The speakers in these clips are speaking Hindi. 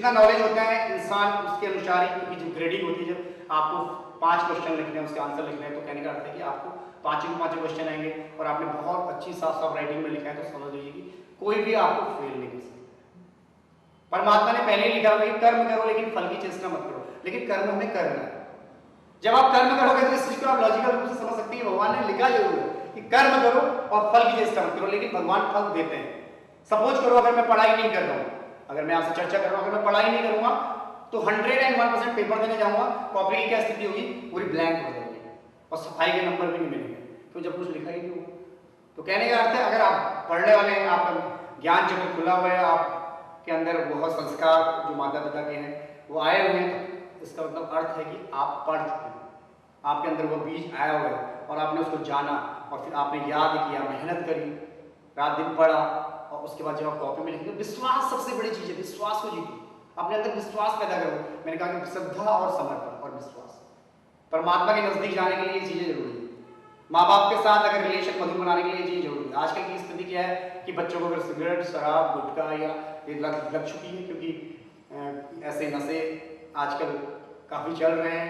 जितना नॉलेज होता है इंसान उसके अनुसार ही, क्योंकि जो ग्रेडिंग होती है, जब आपको 5 क्वेश्चन लिखने हैं उसके आंसर लिखने हैं, तो कहने का अर्थ है कि आपको 5 क्वेश्चन आएंगे और आपने बहुत अच्छी साफ साफ राइटिंग में लिखा है, तो समझ लीजिए कि कोई भी आपको फेल नहीं कर सकता। परमात्मा ने पहले ही लिखा हुआ कि कर्म करो लेकिन फल की चेष्टा मत करो, लेकिन कर्म हमें करना है। जब आप कर्म करोगे तो इस चीज को आप लॉजिकल रूप से समझ सकते हैं, भगवान ने लिखा जरूर है कि कर्म करो और फल की चेष्टा मत करो, लेकिन भगवान फल देते हैं। सपोज करो अगर मैं पढ़ाई नहीं कर रहा हूं, अगर मैं आपसे चर्चा कर रहा हूं, अगर मैं पढ़ाई नहीं करूंगा तो 101% पेपर देने जाऊंगा, कॉपी की क्या स्थिति होगी, पूरी ब्लैंक हो जाएगी और सफाई के नंबर भी नहीं मिलेंगे, तो जब कुछ लिखा ही नहीं होगा। तो कहने का अर्थ है अगर आप पढ़ने वाले हैं, आपका ज्ञान चक्र खुला हुआ है, आपके अंदर बहुत संस्कार जो माता पिता के हैं वो आए हुए हैं, तो इसका मतलब अर्थ है कि आप पढ़ चुके हैं, आपके अंदर वो बीज आया हुआ है और आपने उसको जाना और फिर आपने याद किया, मेहनत करी, रात दिन पढ़ा और उसके बाद जब आप कॉपी में लिखेंगे, विश्वास सबसे बड़ी चीज है, विश्वास को जीती, अपने अंदर विश्वास पैदा करो। मैंने कहा कि श्रद्धा और समर्पण और विश्वास, परमात्मा के नजदीक जाने के लिए ये चीजें जरूरी है। माँ बाप के साथ अगर रिलेशन मधुर बनाने के लिए ये चीज जरूरी है। आजकल की स्थिति क्या है कि बच्चों को अगर सिगरेट, शराब, गुटखा या ये लग चुकी है, क्योंकि ऐसे नशे आजकल काफी चल रहे हैं,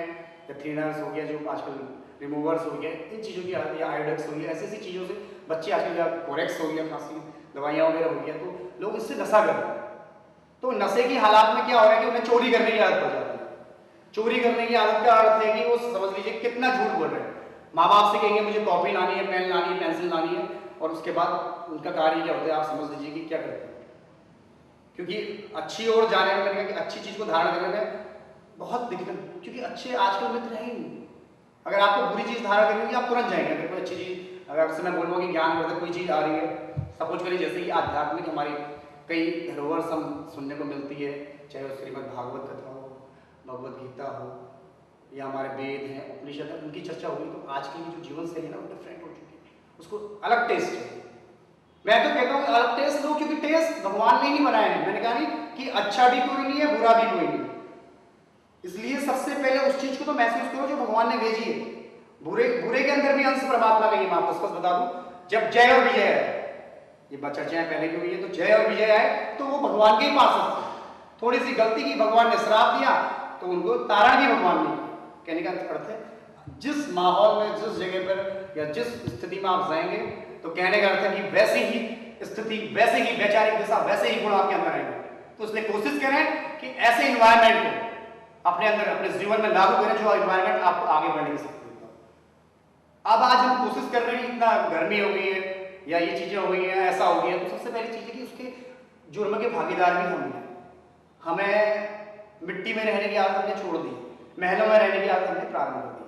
या थ्रीनर्स हो गया, जो आजकल रिमूवर्स हो गया, इन चीज़ों की आदत, या आयोडेक्स हो गया, ऐसी ऐसी चीज़ों से बच्चे आजकल, या कोरेक्स हो गया, खांसी दवाइयाँ वगैरह हो गया, तो लोग इससे नशा कर रहे हैं। तो नशे की हालात में क्या हो रहा है कि उन्हें चोरी करने की आदत पड़ जाती है। चोरी करने की आदत का अर्थ है कि वो समझ लीजिए कितना झूठ बोल रहे हैं। माँ बाप से कहेंगे मुझे कॉपी लानी है, पेन लानी है, पेंसिल लानी है, और उसके बाद उनका कार्य क्या होता है, आप समझ लीजिए कि क्या करते हैं। क्योंकि अच्छी ओर जाने में, मैंने कहा कि अच्छी चीज़ को धारण करने में बहुत दिक्कत, क्योंकि अच्छे आजकल मित्र हैं ही नहीं। अगर आपको बुरी चीज़ धारण करनी होगी आप तुरंत जाएंगे। अगर कोई अच्छी चीज़, अगर आपसे मैं बोलूँगा कि ज्ञानवर्धक कोई चीज़ आ रही है, सपोज करिए जैसे कि आध्यात्मिक हमारी कई धरोहर हम सुनने को मिलती है, चाहे वो श्रीमद् भागवत कथा हो, भगवद गीता हो, या हमारे वेद हैं, उपनिषद है, उनकी चर्चा होगी, तो आज की जो जीवन शैली है ना वो डिफरेंट हो चुकी है, उसको अलग टेस्ट है। मैं तो कहता हूँ कि अलग टेस्ट लो, क्योंकि टेस्ट भगवान ने ही बनाए हैं। मैंने कहा नहीं कि अच्छा भी कोई नहीं है, बुरा भी कोई नहीं, इसलिए सबसे पहले उस चीज को तो महसूस करो जो भगवान ने भेजी है। बुरे के अंदर भी अंश परमात्मा का, ये मैं आपको स्पष्ट बता दूं, जब जय और विजय है, ये चर्चाएं पहले की हुई है, तो जय और विजय आए तो वो भगवान के ही पास है। थोड़ी सी गलती की, भगवान ने श्राप दिया, तो उनको तारण भी भगवान ने। कहने का अर्थ है जिस माहौल में, जिस जगह पर या जिस स्थिति में आप जाएंगे, तो कहने का अर्थ है कि वैसे ही स्थिति, वैसे ही वैचारिक दिशा, वैसे ही गुण आपके अंदर आएंगे। तो इसलिए कोशिश करें कि ऐसे इन्वायरमेंट को अपने अंदर, अपने जीवन में लागू करें जो इन्वायरमेंट आपको आगे बढ़ने की शक्ति देता। अब आज हम कोशिश कर रहे हैं, इतना गर्मी हो गई है या ये चीजें हो गई हैं, ऐसा हो गया, तो सबसे पहली चीज है कि उसके जुर्म के भागीदार भी हम हैं। हमें मिट्टी में रहने की आदत हमने छोड़ दी, महलों में रहने की आदत हमने प्रारंभ कर दी।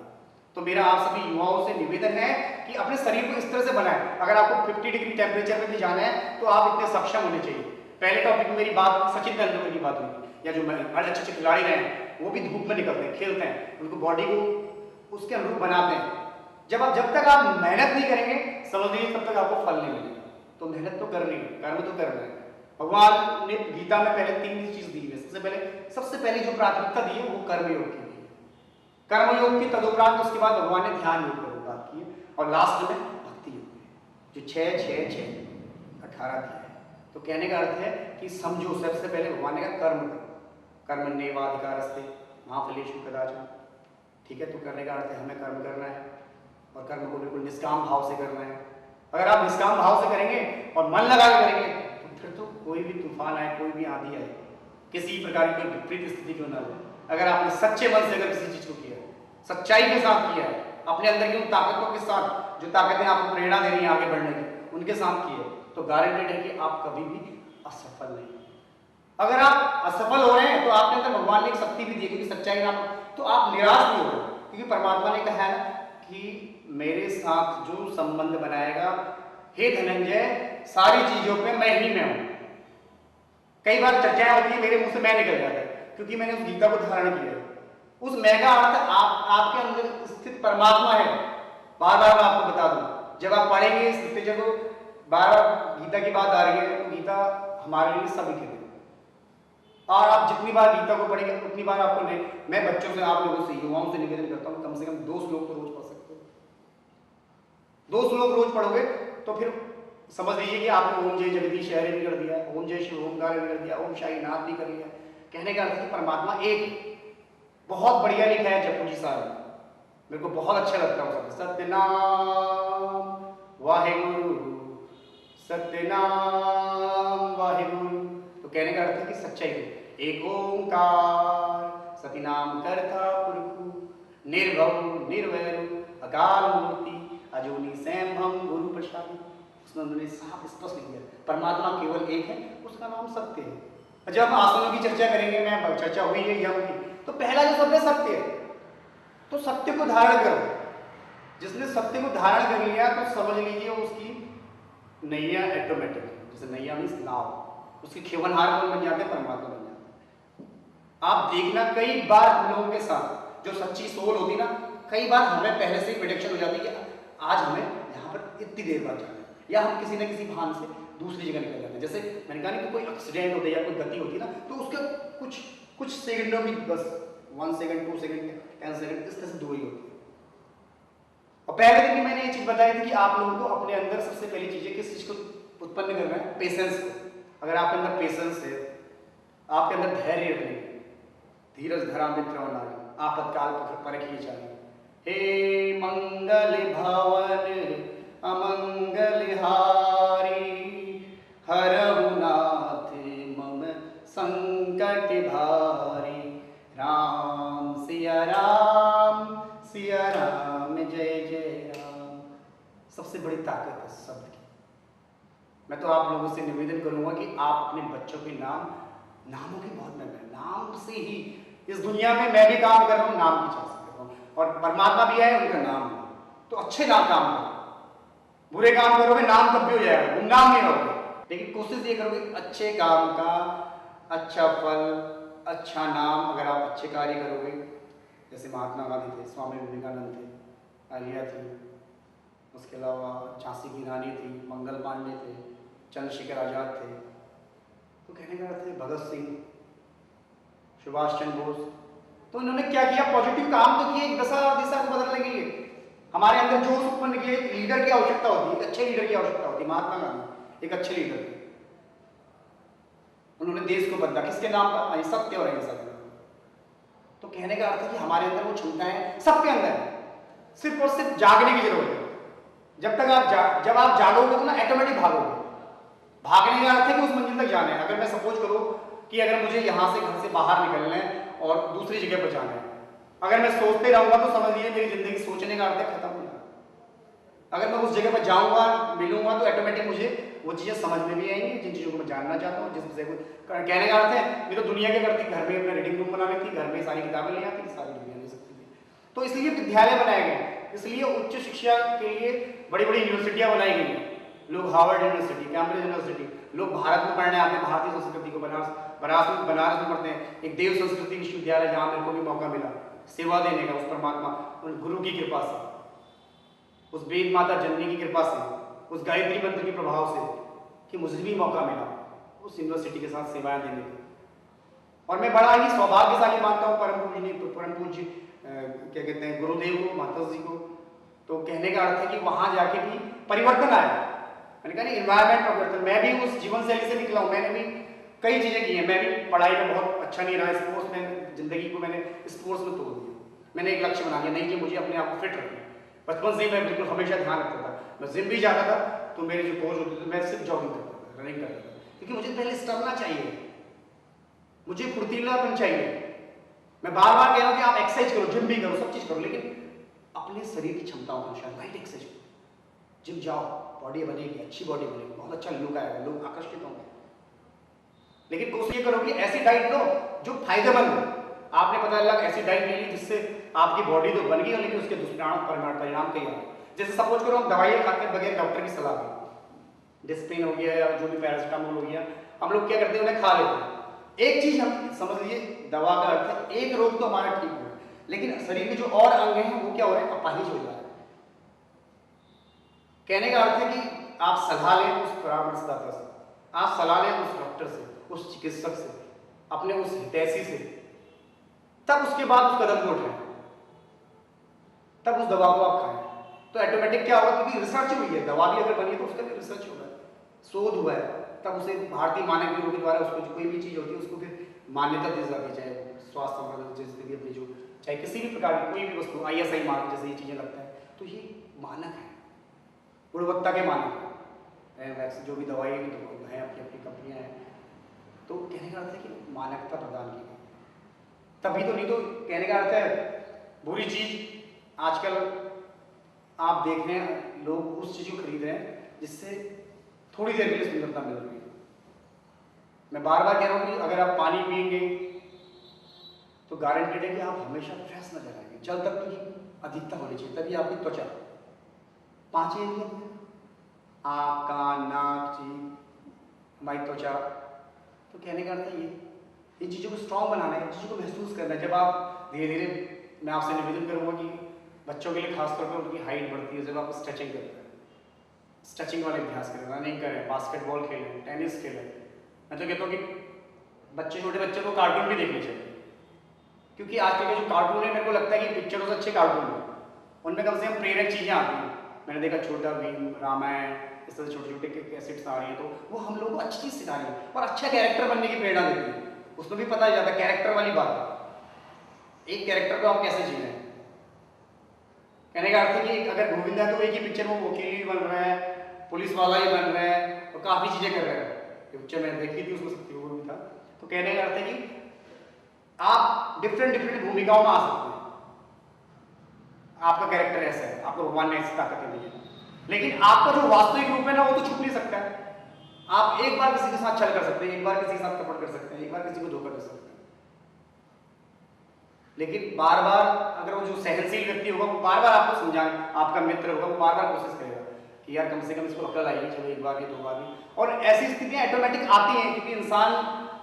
तो मेरा आप सभी युवाओं से निवेदन है कि अपने शरीर को इस तरह से बनाएं। अगर आपको 50 डिग्री टेम्परेचर में भी जाना है तो आप इतने सक्षम होने चाहिए। पहले टॉपिक में मेरी बात सचिन तेंदुलकर की बात हुई, या जो बड़े अच्छे खिलाड़ी रहे हैं, वो भी धूप में निकलते हैं, खेलते हैं, उनको बॉडी को उसके अनुरूप बनाते हैं। जब तक आप मेहनत नहीं करेंगे, समझ लीजिए तब तक आपको फल नहीं मिलेगा। तो मेहनत तो करनी है, कर्म तो करना है। भगवान ने गीता में पहले 3 चीज दी है। सबसे पहले जो प्राथमिकता दी है वो कर्मयोग की दी है। कर्मयोग की तदुपरांत उसके बाद भगवान ने ध्यान योग पर बात की है, और लास्ट में भक्ति योग है, जो 6-6-6-18 दिया है। तो कहने का अर्थ है कि समझो, सबसे पहले भगवान ने कहा कर्म करो, कर्मण्येवाधिकारस्ते मा फलेषु कदाचन। ठीक है, तो करने का अर्थ है हमें कर्म करना है, और कर्म को बिल्कुल निष्काम भाव से करना है। अगर आप निष्काम भाव से करेंगे और मन लगा के करेंगे, तो फिर तो कोई भी तूफान आए, कोई भी आंधी आए, किसी प्रकार की कोई विपरीत स्थिति क्यों ना हो, अगर आपने सच्चे मन से अगर किसी चीज को किया है, सच्चाई के साथ किया है, अपने अंदर की उन ताकतों के साथ, जो ताकतें आपको प्रेरणा दे रही हैं आगे बढ़ने की, उनके साथ किए, तो गारंटेड है कि आप कभी भी असफल नहीं। अगर आप असफल हो रहे हैं तो आपके अंदर भगवान ने एक शक्ति भी दी, क्योंकि सच्चाई नाम, तो आप निराश नहीं हो रहे, क्योंकि परमात्मा ने कहा है कि मेरे साथ जो संबंध बनाएगा, हे धनंजय, सारी चीजों पे मैं ही मैं हूं। कई बार चर्चाएं होती है, मेरे मुंह से मैं निकल जाता है, क्योंकि मैंने उस गीता को धारण किया है। उस मैं का अर्थ आपके अंदर स्थित परमात्मा है। बार बार मैं आपको बता दूं, जब आप पढ़ेंगे इस लिटरेचर को, बार बार गीता की बात आ रही है, तो गीता हमारे लिए सभी के लिए, और आप जितनी बार गीता को पढ़ेंगे उतनी बार आपको नहीं। मैं बच्चों से, आप लोगों से, युवाओं से निवेदन करता हूँ, कम से कम 2 श्लोक तो रोज पढ़ सकते हो। 2 श्लोक रोज पढ़ोगे तो फिर समझ लीजिए कि आपने ओम जय जगदीश हरे भी कर दिया, ओम जय शिव ओमकार भी कर दिया, ओम शाही नाथ भी कर लिया, कहने का अर्थ है कि परमात्मा एक, बहुत बढ़िया लिखा है जप्पू जी साहब ने, मेरे को बहुत अच्छा लगता है वो शब्द, सत्यनाम वाहेगुरु, सत्यनाम वाहेगुरु। तो कहने का अर्थ है कि सच्चाई को, एक ओंकार सतिनाम करता पुरखु, निर्भव निर्वैरु अकाल मूर्ति अजूनी सैंभम गुरु प्रसाद। उसमें उन्होंने साफ स्पष्ट लिख दिया परमात्मा केवल एक है, उसका नाम सत्य है। जब हम आसनों की चर्चा करेंगे, मैं चर्चा हुई है यम की, तो पहला जो शब्द है सत्य है। तो सत्य को धारण करो, जिसने सत्य को धारण कर लिया तो समझ लीजिए उसकी नैया ऑटोमेटिक, जैसे नैया मीन्स नाव, उसके खेवनहार कौन बन जाते हैं? परमात्मा बन जाते हैं। आप देखना कई बार हम लोगों के साथ जो सच्ची सोल होती ना, कई बार हमें पहले से ही प्रेडिक्शन हो जाती है कि आज हमें यहाँ पर इतनी देर बाद जाना है, या हम किसी न किसी भान से दूसरी जगह निकल जाते हैं। जैसे मैंने कहा नहीं कि कोई एक्सीडेंट होता है या कोई गति होती है ना, तो उसके कुछ सेकंडों में, बस 1 सेकंड 2 सेकंड 10 सेकंड इस तरह से दूरी होती है। और पहले दिन भी मैंने ये चीज बताई थी कि आप लोगों को अपने अंदर सबसे पहली चीज है किस चीज को उत्पन्न करना है? पेशेंस को। अगर आपके अंदर पेशेंस है, आपके अंदर धैर्य रखने, धीरज धरा मित्र नारी, आपातकाल परखिए जाने, हे मंगल भवन अमंगल हारी, हरहु नाथ मम संकट भारी, राम सिया राम जय जय राम। सबसे बड़ी ताकत है शब्द की। मैं तो आप लोगों से निवेदन करूंगा कि आप अपने बच्चों के नामों की बहुत महत्व है। नाम से ही इस दुनिया में मैं भी काम कर रहा हूँ, नाम की चाह कर रहा हूँ, और परमात्मा भी है, उनका नाम है। तो अच्छे नाम काम करो, बुरे काम करोगे नाम कब भी हो जाएगा, गुमनाम नहीं रहोगे। लेकिन कोशिश ये करोगे अच्छे काम का अच्छा फल, अच्छा नाम। अगर आप अच्छे कार्य करोगे, जैसे महात्मा गांधी थे, स्वामी विवेकानंद थे, आलिया थी, उसके अलावा झांसी की रानी थी, मंगल पांडे थे, चंद्रशेखर आजाद थे, तो कहने का अर्थ है भगत सिंह, सुभाष चंद्र बोस, तो इन्होंने क्या किया? पॉजिटिव काम तो किए, दशा और दिशा को बदलने के लिए। हमारे अंदर जोश उत्पन्न किए। एक लीडर की आवश्यकता होती है, एक अच्छे लीडर की आवश्यकता होती है। महात्मा गांधी एक अच्छे लीडर थे, उन्होंने देश को बदला किसके नाम पर? सत्य और अहिंसा के। तो कहने का अर्थ है कि हमारे अंदर वो क्षमताएं सबके अंदर है, सिर्फ और सिर्फ जागने की जरूरत है। जब तक जब आप जागोगे तो ना ऑटोमेटिक भागोगे। भागने का अर्थ है कि उस मंजिल तक जाना है। अगर मैं सपोज करूं कि अगर मुझे यहां से घर से बाहर निकलना है और दूसरी जगह पर जाना है, अगर मैं सोचते रहूंगा तो समझ लीजिए मेरी जिंदगी सोचने का अर्थ खत्म हो जाएगा। अगर मैं उस जगह पर जाऊंगा, मिलूंगा, तो ऑटोमेटिक मुझे वो चीजें समझ में भी आएंगी, जिन चीजों को मैं जानना चाहता हूँ, जिस विषय को। कहने का अर्थ है मैं तो दुनिया के करती, घर में अपना रीडिंग रूम बना लेती, घर में सारी किताबें ले आती, सारी दुनिया ले सकती थी। तो इसलिए विद्यालय बनाए गए, इसलिए उच्च शिक्षा के लिए बड़ी बड़ी यूनिवर्सिटियां बनाई गई हैं। लोग हार्वर्ड यूनिवर्सिटी, कैम्ब्रिज यूनिवर्सिटी, लोग भारत में पढ़ने आते हैं, भारतीय संस्कृति को बनारस में पढ़ते हैं। एक देव संस्कृति विश्वविद्यालय जहाँ मेरे को भी मौका मिला सेवा देने का, उस परमात्मा, उस गुरु की कृपा से, उस वेद माता जननी की कृपा से, उस गायत्री मंत्र के प्रभाव से, कि मुझे भी मौका मिला उस यूनिवर्सिटी के साथ सेवाएं देने का। और मैं बड़ा ही सौभाग्यशाली मानता हूँ परम पूज्य क्या कहते हैं गुरुदेव को, माता जी को। तो कहने का अर्थ है कि वहां जाके भी परिवर्तन आया। मैंने कहा इन्वायरमेंट परिवर्तन। मैं भी उस जीवन शैली से निकला हूँ, मैंने भी कई चीजें की हैं। मैं भी पढ़ाई में बहुत अच्छा नहीं रहा, स्पोर्ट्स में जिंदगी को मैंने स्पोर्ट्स में तोड़ दिया। मैंने एक लक्ष्य बना लिया, नहीं कि मुझे अपने आप को फिट रखना है। बचपन से ही मैं बिल्कुल हमेशा ध्यान रखता था। मैं जिम भी जाता था तो मेरे जो कोच होते थे, मैं सिर्फ जॉगिंग करता था, रनिंग करता था, क्योंकि मुझे पहले स्टेमिना चाहिए, मुझे फुर्तीलापन चाहिए। मैं बार बार कह रहा हूँ कि आप एक्सरसाइज करो, जिम भी करो, सब चीज करो, लेकिन अपने शरीर की क्षमताओं के अनुसार राइट एक्सरसाइज करो। जिम जाओ, बॉडी बनेगी, अच्छी बॉडी बनेगी, बहुत अच्छा लुक आएगा, लोग आकर्षित होंगे। लेकिन कोशिश ये करो कि ऐसी डाइट लो जो फायदेमंद हो। आपने पता लगा ऐसी डाइट ले ली जिससे आपकी बॉडी तो बन गई, लेकिन उसके दुष्परिणाम कई आए। जैसे सपोज करो हम दवाइयाँ खाते हैं बगैर डॉक्टर की सलाह के, डिस्प्रिन हो गया या जो भी पैरासिटामोल हो गया, हम लोग क्या करते हैं उन्हें खा लेते हैं। एक चीज हम समझ लीजिए, दवा का अर्थ है एक रोग तो हमारा ठीक हो, लेकिन शरीर के जो और अंग हैं वो क्या हो रहे हैं? अपाहिज हो जा रहे हैं। कहने का अर्थ है कि आप सलाह लें उस परामर्शदाता से, आप सलाह लें उस डॉक्टर से, उस चिकित्सक से, अपने उस हितैषी से, तब उसके बाद उस कदम को उठाएं, तब उस दवा को आप खाएं। तो ऑटोमेटिक क्या होगा? क्योंकि रिसर्च हुई है, दवा भी अगर बनी है तो उसका भी रिसर्च हुआ है, शोध हुआ है, तब उसे भारतीय मानक ब्यूरो के द्वारा उसको जो कोई भी चीज़ होती है उसको फिर मान्यता दी जाती है, चाहे स्वास्थ्य संवर्धन जैसे भी अपनी जो चाहे किसी भी प्रकार की कोई भी वस्तु ISI मानक जैसे ये चीज़ें लगता है, तो ये मानक है, गुणवत्ता के मानक है। वैसे जो भी दवाई है अपनी अपनी कंपनियाँ हैं, तो कहने का अर्थ है कि मानकता प्रदान की गई, तभी तो, नहीं तो कहने का अर्थ है बुरी चीज़ आजकल आप देख रहे हैं लोग उस चीज़ को खरीद रहे हैं जिससे थोड़ी देर के लिए सुंदरता मिल रही है। मैं बार बार कह रहा हूँ कि अगर आप पानी पिएंगे तो गारंटेड है कि आप हमेशा फ्रेश नजर आएंगे। जल तत्व की अधिकता होनी चाहिए, तभी आपकी त्वचा 5 इंद्रियां, आँख, कान, नाक, जीभ, हमारी त्वचा, तो कहने का अर्थ है ये इन चीज़ों को स्ट्रॉन्ग बनाना है, इन चीज़ों को महसूस करना है। जब आप धीरे धीरे, मैं आपसे निवेदन करूँगा कि बच्चों के लिए खासतौर पर उनकी हाइट बढ़ती है जब आप स्ट्रेचिंग करते हैं, स्ट्रेचिंग वाले अभ्यास करें, रनिंग करें, बास्केटबॉल खेलें, टेनिस खेलें। मैं तो कहता हूँ कि बच्चे, छोटे बच्चे को कार्टून भी देखने चाहिए, क्योंकि आजकल के जो कार्टून है मेरे को लगता है कि पिक्चरों से अच्छे कार्टून हैं, उनमें कम से कम प्रेरक चीज़ें आती हैं। मैंने देखा छोटा भीम, रामायण, इस तरह छोटे छोटे कैसेट्स आ रही हैं, तो वो हम लोगों को अच्छी चीज़ सिखा रही है और अच्छा कैरेक्टर बनने की प्रेरणा देती है। उसमें भी पता जाता है कैरेक्टर वाली बात, एक कैरेक्टर को आप कैसे जी रहे हैं। कहने का अर्थ है कि अगर गोविंद है तो एक ही पिक्चर में वकील ही बन रहा है, पुलिस वाला ही बन रहा है और काफ़ी चीज़ें कर रहा है। पिक्चर मैंने देखी थी, उसमें सत्य भी था। तो कहने का अर्थ है कि आप डिफरेंट डिफरेंट भूमिकाओं में आ सकते हैं, आपका कैरेक्टर ऐसा है, आपको भगवान ने ऐसी ताकत दी है, लेकिन आपका जो वास्तविक रूप है ना वो तो छुप नहीं सकता है। आप एक बार किसी के साथ छल कर सकते हैं, एक बार किसी के साथ कपट कर सकते हैं, एक बार किसी को धोखा कर सकते हैं, लेकिन बार बार अगर वो जो सहनशील व्यक्ति होगा वो बार बार आपको समझाए, आपका मित्र होगा वो बार बार कोशिश करेगा कि यार कम से कम इसको अकल आएगी, चलो एक बार, 2 बार भी। और ऐसी स्थितियां ऑटोमेटिक आती हैं क्योंकि इंसान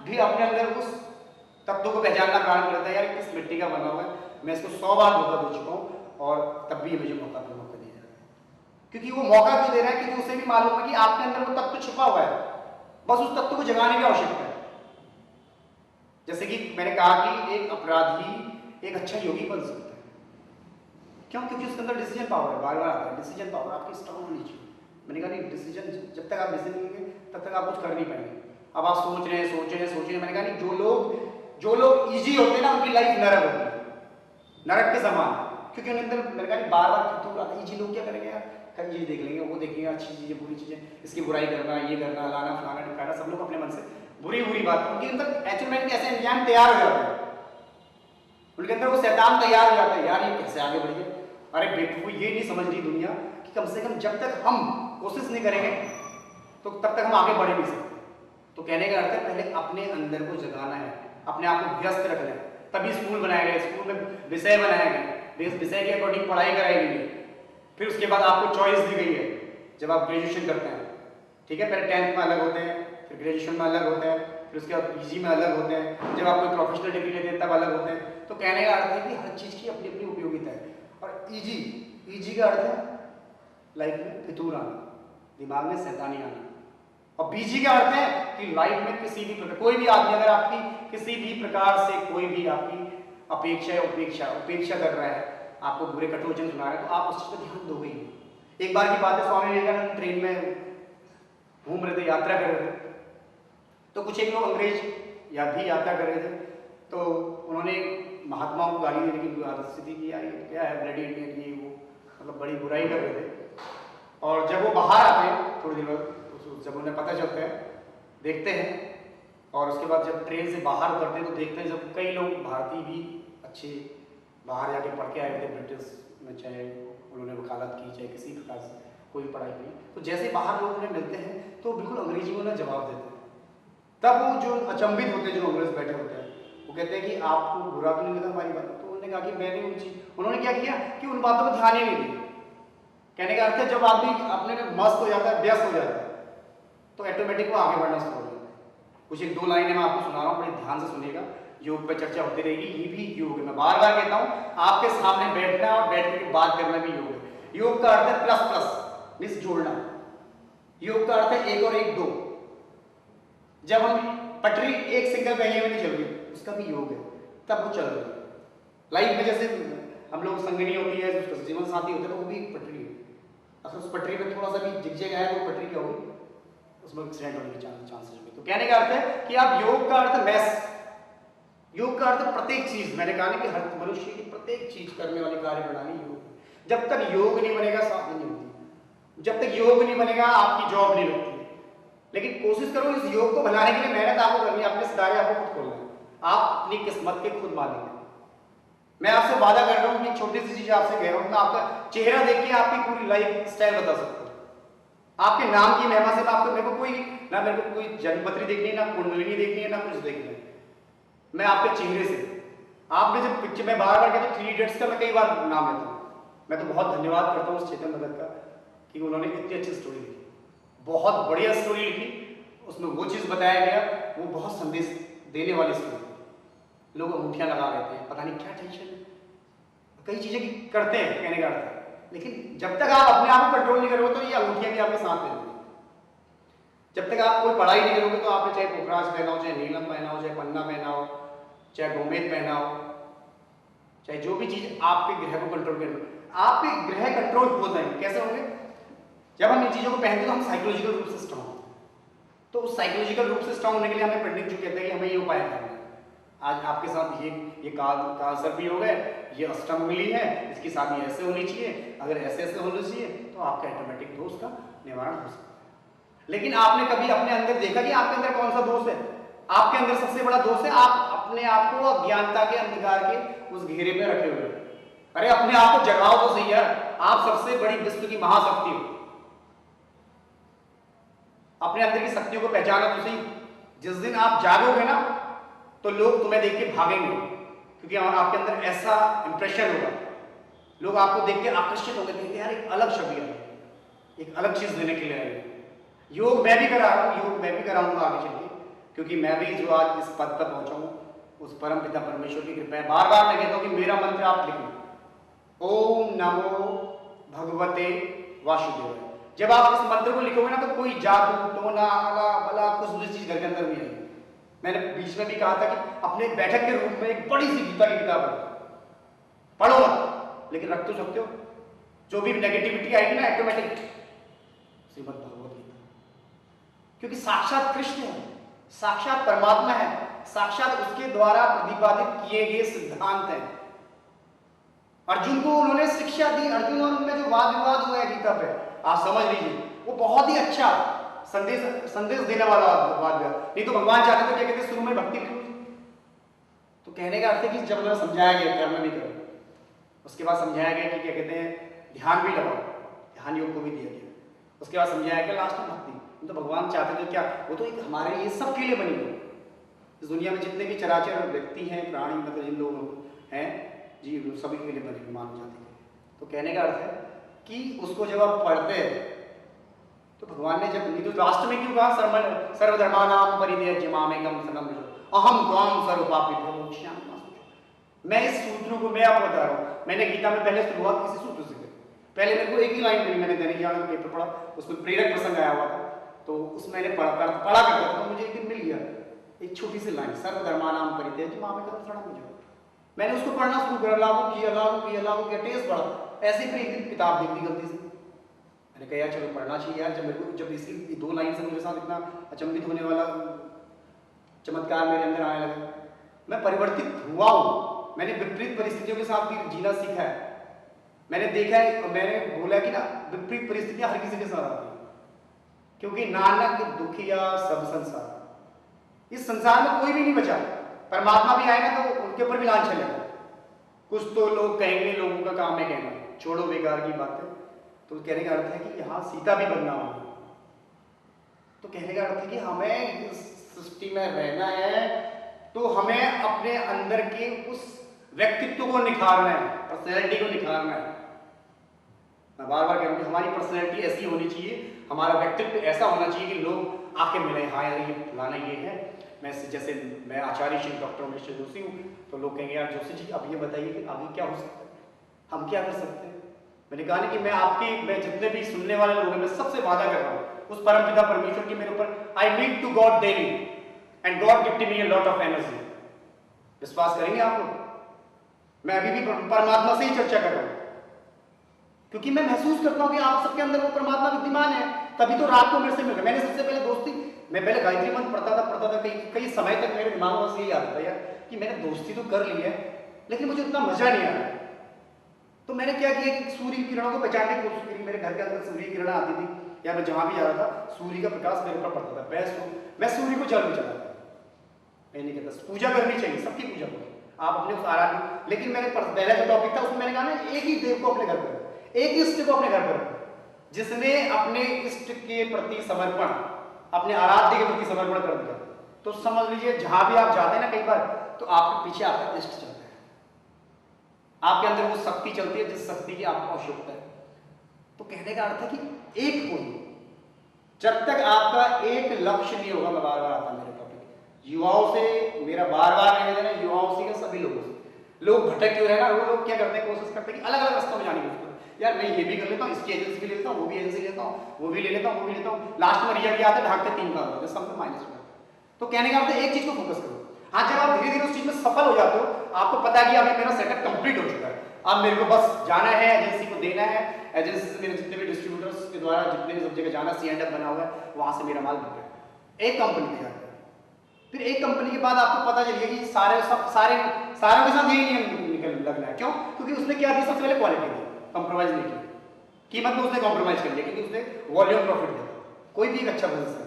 भी अपने अंदर उस तत्व को पहचानना प्रारंभ करता है, यार किस मिट्टी का बना हुआ है, मैं इसको 100 बार धोखा दे चुका हूँ और तब भी मुझे मौका दिया जा रहा है। क्योंकि वो मौका क्यों दे रहा है, क्योंकि उसे भी मालूम है कि आपके अंदर वो तत्व छुपा हुआ है, बस उस तत्व को जगाने की आवश्यकता है। जैसे कि मैंने कहा कि एक अपराधी एक अच्छा योगी बन सकता है, क्यों? क्योंकि उसके अंदर डिसीजन पावर है, बार बार आता है डिसीजन पावर आपकी स्ट्रांग होनी चाहिए। मैंने कहा नहीं, डिसीजन जब तक आप डिसीजन लेंगे तब तक आप कुछ कर नहीं पाएंगे। अब आप सोच रहे हैं, मैंने कहा नहीं, जो लोग इजी होते हैं ना उनकी लाइफ नरक होती है, नरक के समान, क्योंकि उनके अंदर मैंने कहा बार बार फितूर आता है। इजी लोग क्या करेंगे यार, कल ये देख लेंगे, वो देखेंगे, अच्छी चीज़ें बुरी चीज़ें, इसकी बुराई करना, ये करना, लाना फलाना टिकाना, सब लोग अपने मन से बुरी बुरी बात, उनके अंदर एचमेंट कैसे इंसान तैयार हो जाता है, उनके अंदर वो शैतान तैयार हो जाता है, यार ये कैसे आगे बढ़िए। अरे बेवकूफ, ये नहीं समझ रही दुनिया कि कम से कम जब तक हम कोशिश नहीं करेंगे तो तब तक हम आगे बढ़ नहीं सकते। तो कहने का अर्थ है पहले अपने अंदर को जगाना है, अपने आप को व्यस्त रखना है, तभी स्कूल बनाया गया, स्कूल में विषय बनाया गया, विषय के अकॉर्डिंग पढ़ाई कराई गई है, फिर उसके बाद आपको चॉइस दी गई है जब आप ग्रेजुएशन करते हैं, ठीक है। पहले 10th में अलग होते हैं, फिर ग्रेजुएशन में अलग होते हैं, फिर उसके बाद PG में अलग होते हैं, जब आप कोई प्रोफेशनल डिग्री लेते हैं तब अलग होते हैं। तो कहने का अर्थ है कि हर चीज़ की अपनी अपनी उपयोगिता है। और ईजी का अर्थ है लाइफ में फितूर आना, दिमाग में शैतानी आना, और BG का अर्थ है कि लाइफ में किसी भी प्रकार, कोई भी आदमी अगर आपकी किसी भी प्रकार से कोई भी आपकी अपेक्षा या उपेक्षा कर रहा है, आपको बुरे कटु वचन सुना रहा है, तो आप उस चीज़ पर ध्यान दोगे ही। एक बार की बात है, स्वामी विवेकानंद ट्रेन में घूम रहे थे, यात्रा कर रहे थे, तो कुछ एक लोग अंग्रेज या भी यात्रा कर रहे थे, तो उन्होंने महात्माओं को गाली देने की स्थिति की, यार क्या है ब्लडी इंडियन, ये वो, मतलब बड़ी बुराई कर रहे थे। और जब वो बाहर आते हैं थोड़ी देर बाद, जब उन्हें पता चलता है, देखते हैं, और उसके बाद जब ट्रेन से बाहर उतरते हैं तो देखते हैं जब कई लोग भारतीय भी अच्छे बाहर जाके पढ़ के आए थे ब्रिटिश में, चाहे उन्होंने वकालत की, चाहे किसी प्रकार से कोई पढ़ाई की, तो जैसे बाहर लोग उन्हें मिलते हैं तो बिल्कुल अंग्रेजी में उन्हें जवाब देते हैं। तब वो जो अचंभित होते हैं, जो अंग्रेज बैठे होते हैं, वो कहते हैं कि आपको बुरा तो नहीं लगा हमारी बात? तो उन्होंने कहा कि मैंने उन्होंने क्या किया कि उन बातों पर ध्यान ही नहीं दिया। कहने का अर्थ है जब आदमी अपने में मस्त हो जाता है, व्यस्त हो जाता है, तो ऑटोमेटिक वो आगे बढ़ना शुरू हो जाता है। कुछ 1-2 लाइनें मैं आपको सुना रहा हूँ, बड़े ध्यान से सुनिएगा, योग पर चर्चा होती रहेगी, ये भी योग है। मैं बार बार कहता हूँ, आपके सामने बैठना और बैठ के बात करना भी योग है। योग का अर्थ है प्लस प्लस मिस जोड़ना, योग का अर्थ है 1 और 1 2। जब हम पटरी एक सिंगल पहिए में नहीं चल रही, उसका भी योग है, तब वो चल रही है। लाइफ में जैसे हम लोग संगनी होती है, जीवन साथी होते हैं, तो वो भी एक पटरी है। अगर उस पटरी पे थोड़ा सा भी झिकझक आया तो पटरी क्या होगी, उसमें एक्सीडेंट होने के चांसेस होंगे। तो कहने का अर्थ है कि आप योग का अर्थ मैस, योग का अर्थ प्रत्येक चीज, मैंने कहा ना कि हर मनुष्य की प्रत्येक चीज करने वाली कार्य प्रणाली योग। जब तक योग नहीं बनेगा साधना नहीं होती, जब तक योग नहीं बनेगा आपकी जॉब नहीं लगती। लेकिन कोशिश करो इस योग को बनाने के लिए मेहनत आपको करनी है, अपने सितारे आपको खुद खोलना है, आप अपनी किस्मत के खुद मालिक हैं। मैं आपसे वादा कर रहा हूं कि छोटी सी चीज आपसे कह रहा हूं, मैं आपका चेहरा देख के आपकी पूरी लाइफ स्टाइल बता सकता हूं। आपके नाम की महिमा से आपको, मेरे को कोई जन्मपत्री देखनी है, ना कुंडलिनी देखनी है, ना कुछ देखना है। मैं आपके चेहरे से, आपने जब पिक्चर में बार बार कहते 3 इडियट्स का मैं कई बार नाम लेता हूँ। मैं तो बहुत धन्यवाद करता हूँ उस चेतन भगत का कि उन्होंने इतनी अच्छी स्टोरी लिखी, बहुत बढ़िया स्टोरी लिखी। उसमें वो चीज़ बताया गया, वो बहुत संदेश देने वाली स्टोरी। लोग अंगूठियाँ लगा लेते हैं, पता नहीं क्या टेंशन है, कई चीज़ें करते हैं कहने का अर्थ है, लेकिन जब तक आप अपने आप को कंट्रोल नहीं करोगे तो ये अंगूठियाँ भी आपके साथ रहेंगी। जब तक आप कोई पढ़ाई नहीं करोगे तो आपने चाहे पोखराज पहना हो, चाहे नीलम पहना हो, चाहे पन्ना पहना हो, चाहे गोमेद पहना हो, चाहे जो भी चीज आपके ग्रह को कंट्रोल कर, आपके ग्रह कंट्रोल हो जाएंगे। कैसे होंगे? जब हम इन चीजों को पहनते हैं तो हम साइकोलॉजिकल रूप से स्ट्रांग होते हैं। तो उस साइकोलॉजिकल रूप से स्ट्रांग होने के लिए हमें पंडित जी कहते हैं कि हमें ये उपाय करना है। आज आपके साथ ये काल सर्पी हो गए, ये अष्टमंगली है, इसकी शादी ऐसे होनी चाहिए, अगर ऐसे ऐसे होना चाहिए तो आपका ऑटोमेटिक दोष का निवारण हो सकता है। लेकिन आपने कभी अपने अंदर देखा कि आपके अंदर कौन सा दोष है? आपके अंदर सबसे बड़ा दोष है आप अपने आप को अज्ञानता के अंधकार के उस घेरे में रखे हुए। अरे अपने आप को जगाओ तो सही यार, आप सबसे बड़ी विश्व की महाशक्ति हो, अपने अंदर की शक्तियों को पहचानो तो सही। जिस दिन आप जागोगे ना तो लोग तुम्हें देख के भागेंगे, क्योंकि आपके अंदर ऐसा इंप्रेशन होगा, लोग आपको देख के आकर्षित होंगे, कहेंगे यार एक अलग शक्ति है, एक अलग चीज देने के लिए आई। योग मैं भी करा रहा हूँ, योग मैं भी कराऊंगा आगे चल के, क्योंकि मैं भी जो आज इस पद पर पहुंचा हूँ उस परम पिता परमेश्वर की कृपा है। बार बार मैं कहता हूँ कि मेरा मंत्र आप लिख लो, ओम नमो भगवते वासुदेवाय। जब आप इस मंत्र को लिखोगे ना तो कोई जादू टोना अला बला कुछ भी चीज घर के अंदर नहीं आएगी। मैंने बीच में भी कहा था कि अपने बैठक के रूप में एक बड़ी सी गीता की किताब पढ़ो मत, लेकिन रख तो सकते हो। जो भी नेगेटिविटी आएगी ना ऑटोमेटिक श्रीमद् भगवत गीता, क्योंकि साक्षात कृष्ण है, साक्षात परमात्मा है, साक्षात उसके द्वारा प्रतिपादित किए गए सिद्धांत हैं। अर्जुन को उन्होंने शिक्षा दी, अर्जुन और उनमें जो वाद विवाद हुआ है गीता पे, आप समझ लीजिए वो बहुत ही अच्छा संदेश देने वाला वाद विवाद। नहीं तो भगवान चाहते तो क्या कहते शुरू में भक्ति करो। तो कहने का अर्थ है कि जब उन्हें समझाया गया कर्म भी करो, उसके बाद समझाया गया कि क्या कहते हैं ध्यान भी लगाओ, ध्यान योग को भी दिया गया, उसके बाद समझाया गया लास्ट में भक्ति। तो भगवान चाहते थे क्या, वो तो एक हमारे लिए सबके लिए बनी हुई। इस दुनिया में जितने भी चराचर व्यक्ति हैं, प्राणी मतलब जिन लोग हैं जी, सभी के लिए बनी मानव जाति के। तो कहने का अर्थ है कि उसको जब आप पढ़ते हैं तो भगवान ने जब नहीं तो लास्ट में क्यों कहा सर्वधर्मानाम परित्यज्य मामेकं शरणं व्रज अहम त्वां सर्वपापेभ्यो मोक्ष्यामि मा शुचः। मैं इस सूत्रों को मैं आपको बता रहा हूँ। मैंने गीता में पहले शुरुआत किसी सूत्र से की। पहले मेरे को एक ही लाइन मिली, मैंने दैनिक जागरण का पेपर पढ़ा, उसमें प्रेरक प्रसंग आया हुआ था, तो उसमें मैंने पढ़ा करता था, तो मुझे एक दिन मिल गया एक छोटी सी लाइन, सर्वधर्मानाम परित्यज्य मामेकं शरणं व्रज। मैंने उसको पढ़ना शुरू करा, लागू किया टेस्ट पढ़ा, ऐसे फिर एक दिन किताब देख दी गलती से। मैंने कहा यार चलो पढ़ना चाहिए यार, जब मेरे को जब इसी 2 लाइन से मेरे साथ इतना अचंभित होने वाला चमत्कार मेरे अंदर आने लगा, मैं परिवर्तित हुआ हूँ। मैंने विपरीत परिस्थितियों के साथ भी जीना सीखा है। मैंने देखा है, मैंने बोला कि ना विपरीत परिस्थितियां हर किसी के साथ आती है, क्योंकि नानक दुखिया सब संसार, इस संसार में कोई भी नहीं बचा। परमात्मा भी आएगा तो उनके ऊपर भी लांछ चलेगा। कुछ तो लोग कहेंगे, लोगों का काम है कहना, छोड़ो बेकार की बातें। तो कहने का अर्थ है कि यहाँ सीता भी बदनाम होगी। तो कहने का अर्थ है कि हमें इस सृष्टि में रहना है तो हमें अपने अंदर के उस व्यक्तित्व को निखारना है, पर्सनैलिटी को निखारना है। मैं बार बार कह रहा हूँ कि हमारी पर्सनैलिटी ऐसी होनी चाहिए, हमारा व्यक्तित्व ऐसा होना चाहिए कि लोग आके मिले, हाँ यार ये फलाना ये है। जैसे मैं आचार्य श्री डॉक्टर उमेश जोशी हूँ, तो लोग कहेंगे यार जोशी जी अब ये बताइए कि आगे क्या हो सकता है, हम क्या कर सकते हैं। मैंने कहा ना कि मैं जितने भी सुनने वाले लोग हैं, मैं सबसे वादा कर रहा हूँ उस परम पिता परमेश्वर की मेरे ऊपर, I meet to God daily and God gift me a lot of energy. विश्वास करेंगे आप लोग? मैं अभी भी परमात्मा से ही चर्चा कर रहा हूँ, क्योंकि मैं महसूस करता हूँ कि आप सबके अंदर वो परमात्मा विद्यमान है। तभी तो रात को मेरे से मिल रहे। मैंने सबसे पहले दोस्ती, मैं पहले गायत्री मंत्र पढ़ता था कई समय तक मेरे दिमाग में यही आता था यार कि मैंने दोस्ती तो कर ली है लेकिन मुझे उतना मजा नहीं आ रहा। तो मैंने क्या किया कि सूर्य की किरणों को पहचानने की कोशिश करी। मेरे घर के अंदर सूर्य की किरण आती थी या मैं जहां भी जा रहा था सूर्य का प्रकाश मेरे ऊपर पड़ता था। मैं सूर्य को जल में चलाता। मैं नहीं कहता पूजा करनी चाहिए, सबकी पूजा करो आप अपने उस आराध्य, लेकिन मैंने पहला जो टॉपिक था उसमें मैंने कहा ना एक ही देव को अपने घर पर, एक ही इष्ट को अपने घर पर, जिसने अपने इष्ट के प्रति समर्पण, अपने आराध्य के प्रति समर्पण कर दिया तो समझ लीजिए जहां भी आप जाते हैं ना कई बार तो आपके पीछे आपका इष्ट चलता है, आपके अंदर वो शक्ति चलती है जिस शक्ति की आपको आवश्यकता है। तो कहने का अर्थ है कि एक कोई, जब तक आपका एक लक्ष्य नहीं होगा, मैं बार बार आता मेरे टॉपिक युवाओं से, मेरा बार बार निवेदन है युवाओं से, सभी लोगों से, लोग भटक क्यों रहे ना, वो लोग क्या करते हैं, कोशिश करते हैं कि अलग अलग रास्तों में जाने की कोशिश करते हैं। यार मैं ये भी कर लेता हूँ, इसकी एजेंसी भी ले लेता हूँ, वो भी एजेंसी लेता हूँ, वो भी ले लेता हूँ, वो भी लेता हूँ, लास्ट में रिजल्ट आता है ढाक के 3 काम होते हैं, सब माइनस में। तो कहने का अर्थ एक चीज को फोकस करो। हाँ, जब आप धीरे धीरे उस चीज में सफल हो जाते हो, आपको पता है कि अभी मेरा सेटअप कंप्लीट हो चुका है, अब मेरे को बस जाना है, एजेंसी को देना है, एजेंसी से मेरे जितने भी डिस्ट्रीब्यूटर्स के द्वारा जितने भी सब जगह जाना, C&F बना हुआ है, वहां से मेरा माल बिक रहा है। एक कंपनी तैयार है, फिर एक कंपनी के बाद आपको पता चल गया कि सारे के साथ यही नियम निकल लगना है। क्यों? क्योंकि उसने क्या दी, सबसे पहले क्वालिटी दी, कंप्रोमाइज नहीं की, कीमत में उसने कॉम्प्रोमाइज कर लिया क्योंकि उसने वॉल्यूम प्रॉफिट दिया। कोई भी एक अच्छा बिजनेस है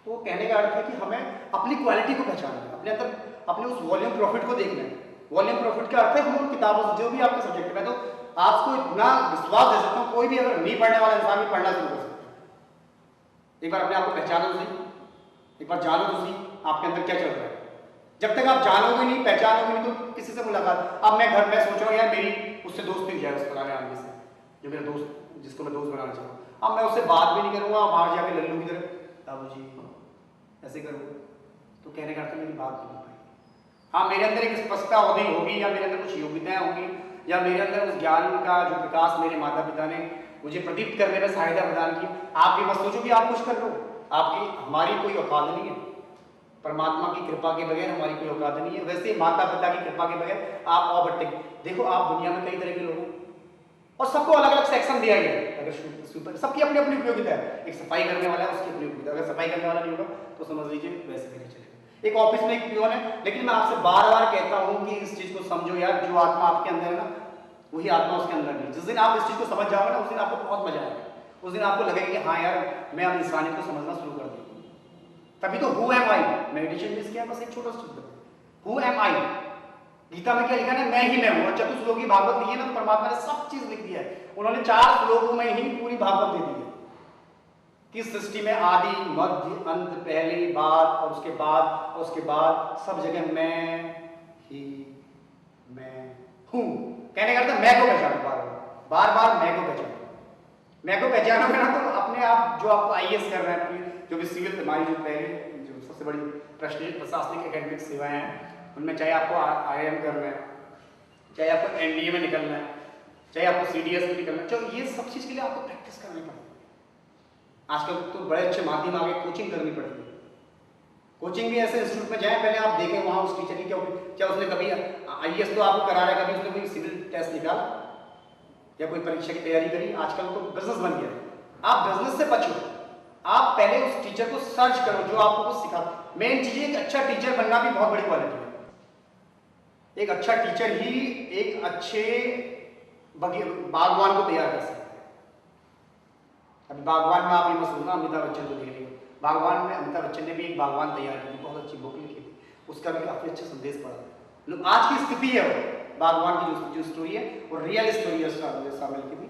तो कहने का अर्थ है कि हमें अपनी क्वालिटी को पहचानना है, अपने अंदर अपने उस वॉल्यूम प्रॉफिट को देखना है। वॉल्यूम प्रॉफिट का अर्थ है हम उन किताबों से, जो भी आपके सब्जेक्ट में, तो आपको इतना विश्वास दे सकता हूँ कोई भी अगर नहीं पढ़ने वाला इंसान भी पढ़ना शुरू कर सकता है। एक बार अपने आप को पहचानो तो सही, एक बार जानो तो सही आपके अंदर क्या चल रहा है। जब तक आप जानोगे नहीं, पहचानोगे नहीं तो किसी से मुलाकात, अब मैं घर में सोच रहा हूँ यार मेरी उससे दोस्ती हो जाए, उस पुराने आदमी से जो मेरा दोस्त, जिसको मैं दोस्त बनाना चाहूँ, अब मैं उससे बात भी नहीं करूँगा, बाहर जाके लल्लू की तरह बाबू जी ऐसे करूँगा, तो कहने का अर्थ मेरी बात नहीं हो पाएगी। हाँ, मेरे अंदर एक स्पष्टता होगी या मेरे अंदर कुछ योग्यताएं होंगी या मेरे अंदर उस ज्ञान का जो विकास मेरे माता पिता ने मुझे प्रदीप्त करने में सहायता प्रदान की। आप ये मत सोचो कि आप कुछ कर लो, आपकी हमारी कोई औकात नहीं है, परमात्मा की कृपा के बगैर हमारी कोई औकात नहीं है। वैसे माता पिता की कृपा के बगैर आप और बट्टे, देखो आप दुनिया में कई तरह के लोग हैं और सबको अलग अलग सेक्शन दिया गया है। अगर सबकी अपनी अपनी उपयोगिता है, एक सफाई करने वाला है उसकी अपनी उपयोगिता, अगर सफाई करने वाला नहीं होगा तो समझ लीजिए वैसे भी नहीं चलेगा। एक ऑफिस में एक पियोन है, लेकिन मैं आपसे बार बार कहता हूँ कि इस चीज को समझो यार, जो आत्मा आपके अंदर है ना वही आत्मा उसके अंदर नहीं। जिस दिन आप इस चीज को समझ जाओगे ना उस दिन आपको बहुत मजा आएगा, उस दिन आपको लगेगा कि हाँ यार मैं अब इंसानियत को समझना शुरू कर दूँ। तभी तो हु एम आई मेडिटेशन में इसके बस एक छोटा सा शब्द, हु एम आई। गीता में क्या लिखा है, मैं ही मैं हूं। और चतुश्लोकी भागवत लिखी है ना तो परमात्मा ने सब चीज लिख दिया है, उन्होंने 4 श्लोकों में ही पूरी भागवत दे दी है कि सृष्टि में आदि मध्य अंत, पहली बात और उसके बाद सब जगह मैं ही मैं हूं। कहने का अर्थ मैं को पहचानो, बार बार मैं को पहचानो। मैं को पहचानोगे ना तो अपने आप जो आपको IAS कर रहे हैं, जो भी सिविल हमारी जो पहली जो सबसे बड़ी प्रशासनिक एकेडमिक सेवाएं हैं उनमें, चाहे आपको IIM करना है, चाहे आपको NDA में निकलना है, चाहे आपको CDS में निकलना है, तो ये सब चीज़ के लिए आपको प्रैक्टिस करनी पड़ेगी। आजकल तो बड़े अच्छे माध्यम आगे कोचिंग करनी पड़ेगी। कोचिंग भी ऐसे इंस्टीट्यूट में जाए, पहले आप देखें वहाँ उस टीचर की क्या उसने कभी IAS तो आपको करा रहा है, कभी उसने कोई सिविल टेस्ट निकाला या कोई परीक्षा की तैयारी करी। आजकल तो बिजनेस बन गया, आप बिजनेस से बचो, आप पहले उस टीचर को सर्च करो जो आपको कुछ सिखा। मेन चीज है, एक अच्छा टीचर बनना भी बहुत बड़ी क्वालिटी है। एक अच्छा टीचर ही एक अच्छे बागवान को तैयार कर सकता है। अभी बागवान में आप ये मत सोचना अमिताभ बच्चन को देख लीजिए, बागवान में अमिताभ बच्चन ने भी एक बागवान तैयार की थी, बहुत अच्छी बुक लिखी थी, उसका भी काफी अच्छा संदेश पड़ा। लोग आज की स्थिति है बागवान की जो स्टोरी है वो रियल स्टोरी है, शामिल की थी,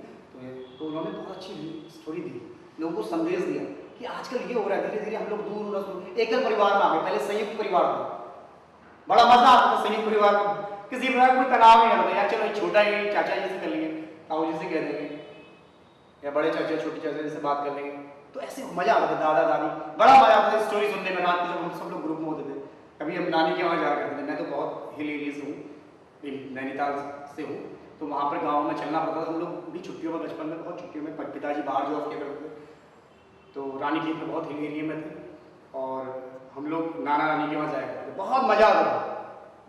तो उन्होंने बहुत अच्छी स्टोरी दी, लोगों को संदेश दिया कि आजकल ये हो रहा है, धीरे धीरे हम लोग दूर एकल परिवार में आ गए। पहले संयुक्त परिवार में बड़ा मजा आता था, संयुक्त परिवार में किसी प्रकार कोई तनाव नहीं रहता, यार चलो छोटा ही चाचा जी से कर लेंगे, ताऊ जी से कह देंगे, या बड़े चाचा छोटे चाचा जी से बात कर लेंगे, तो ऐसे मजा आता था। दादा दादी बड़ा मजा आता था स्टोरी सुनने में। रात को जब हम सब लोग ग्रुप में होते थे, कभी हम नानी के वहाँ जाया करते थे। मैं तो बहुत हिल एरिया से हूँ, नैनीताल से हूँ, तो वहाँ पर गाँव में चलना पड़ता था। हम लोग भी छुट्टियों में, बचपन में बहुत छुट्टियों में पिताजी बाहर जॉब किया करते थे, तो रानीखेत में बहुत हिल एरिया में थे और हम लोग नाना नानी के वहाँ जाया करते थे। बहुत मजा आता था,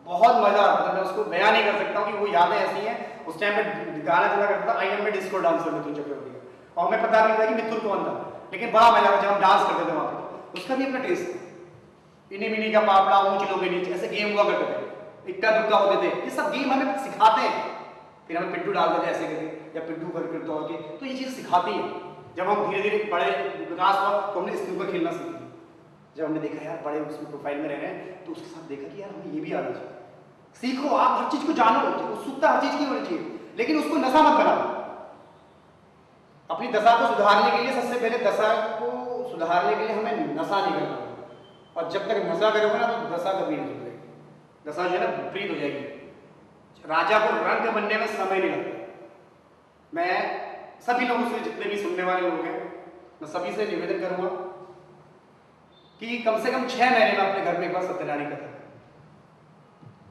बहुत मजा आता था। मैं उसको बयान नहीं कर सकता हूँ कि वो यादें ऐसी हैं। उस टाइम में गाना चला करता था, IIM में डिस्को डांसर मिथुन चक्रवर्ती का, और हमें पता नहीं था कि मिथुन कौन था। लेकिन बड़ा मजा आता जब हम डांस करते थे वहाँ पे, उसका भी अपना टेस्ट है। इनी मिनी का पापड़ा, ऊंच लोगे नीचे, ऐसे गेम हुआ करते थे, इक्का दुक्का होते थे, ये सब गेम हमें सिखाते हैं। फिर हमें पिट्ठू डालते थे ऐसे करके, या पिट्ठू करके दौड़ के, तो ये चीज़ सिखाती है। जब हम धीरे धीरे बड़े विकास हुआ तो हमने स्नूकर खेलना सीखा। जब हमने देखा यार बड़े उसमें प्रोफाइल में रह रहे हैं, तो उसके साथ देखा कि यार हमें ये भी आना चाहिए। सीखो, आप हर चीज़ को जानो, उत्सुकता हर चीज़ की होनी चाहिए, लेकिन उसको नशा मत बनाओ। अपनी दशा को सुधारने के लिए सबसे पहले दशा को सुधारने के लिए हमें नशा नहीं करना, और जब तक नशा करोगे ना तो दशा कभी नहीं सुधरेगी। दशा जो है ना विपरीत हो जाएगी। राजा को रंग बनने में समय नहीं लगता। मैं सभी लोगों से, जितने भी सुनने वाले लोग हैं, मैं सभी से निवेदन करूंगा कि कम से कम 6 महीने में अपने घर में एक बार सत्यनारायण कथा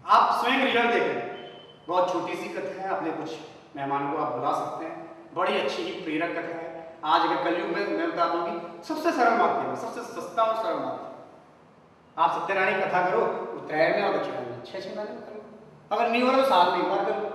आप स्वयं रिजल्ट देखें। बहुत छोटी सी कथा है, अपने कुछ मेहमानों को आप बुला सकते हैं, बड़ी अच्छी ही प्रेरक कथा है। आज अगर कलयुग में मैं बता दूं कि सबसे सरल माध्यम है, सबसे सस्ता और सरल माध्यम। आप सत्यनारायण कथा करो, उत्तरायण में और दक्षिणायन में 6 महीने में करो, अगर नहीं हो रहा तो साल में एक बार करो।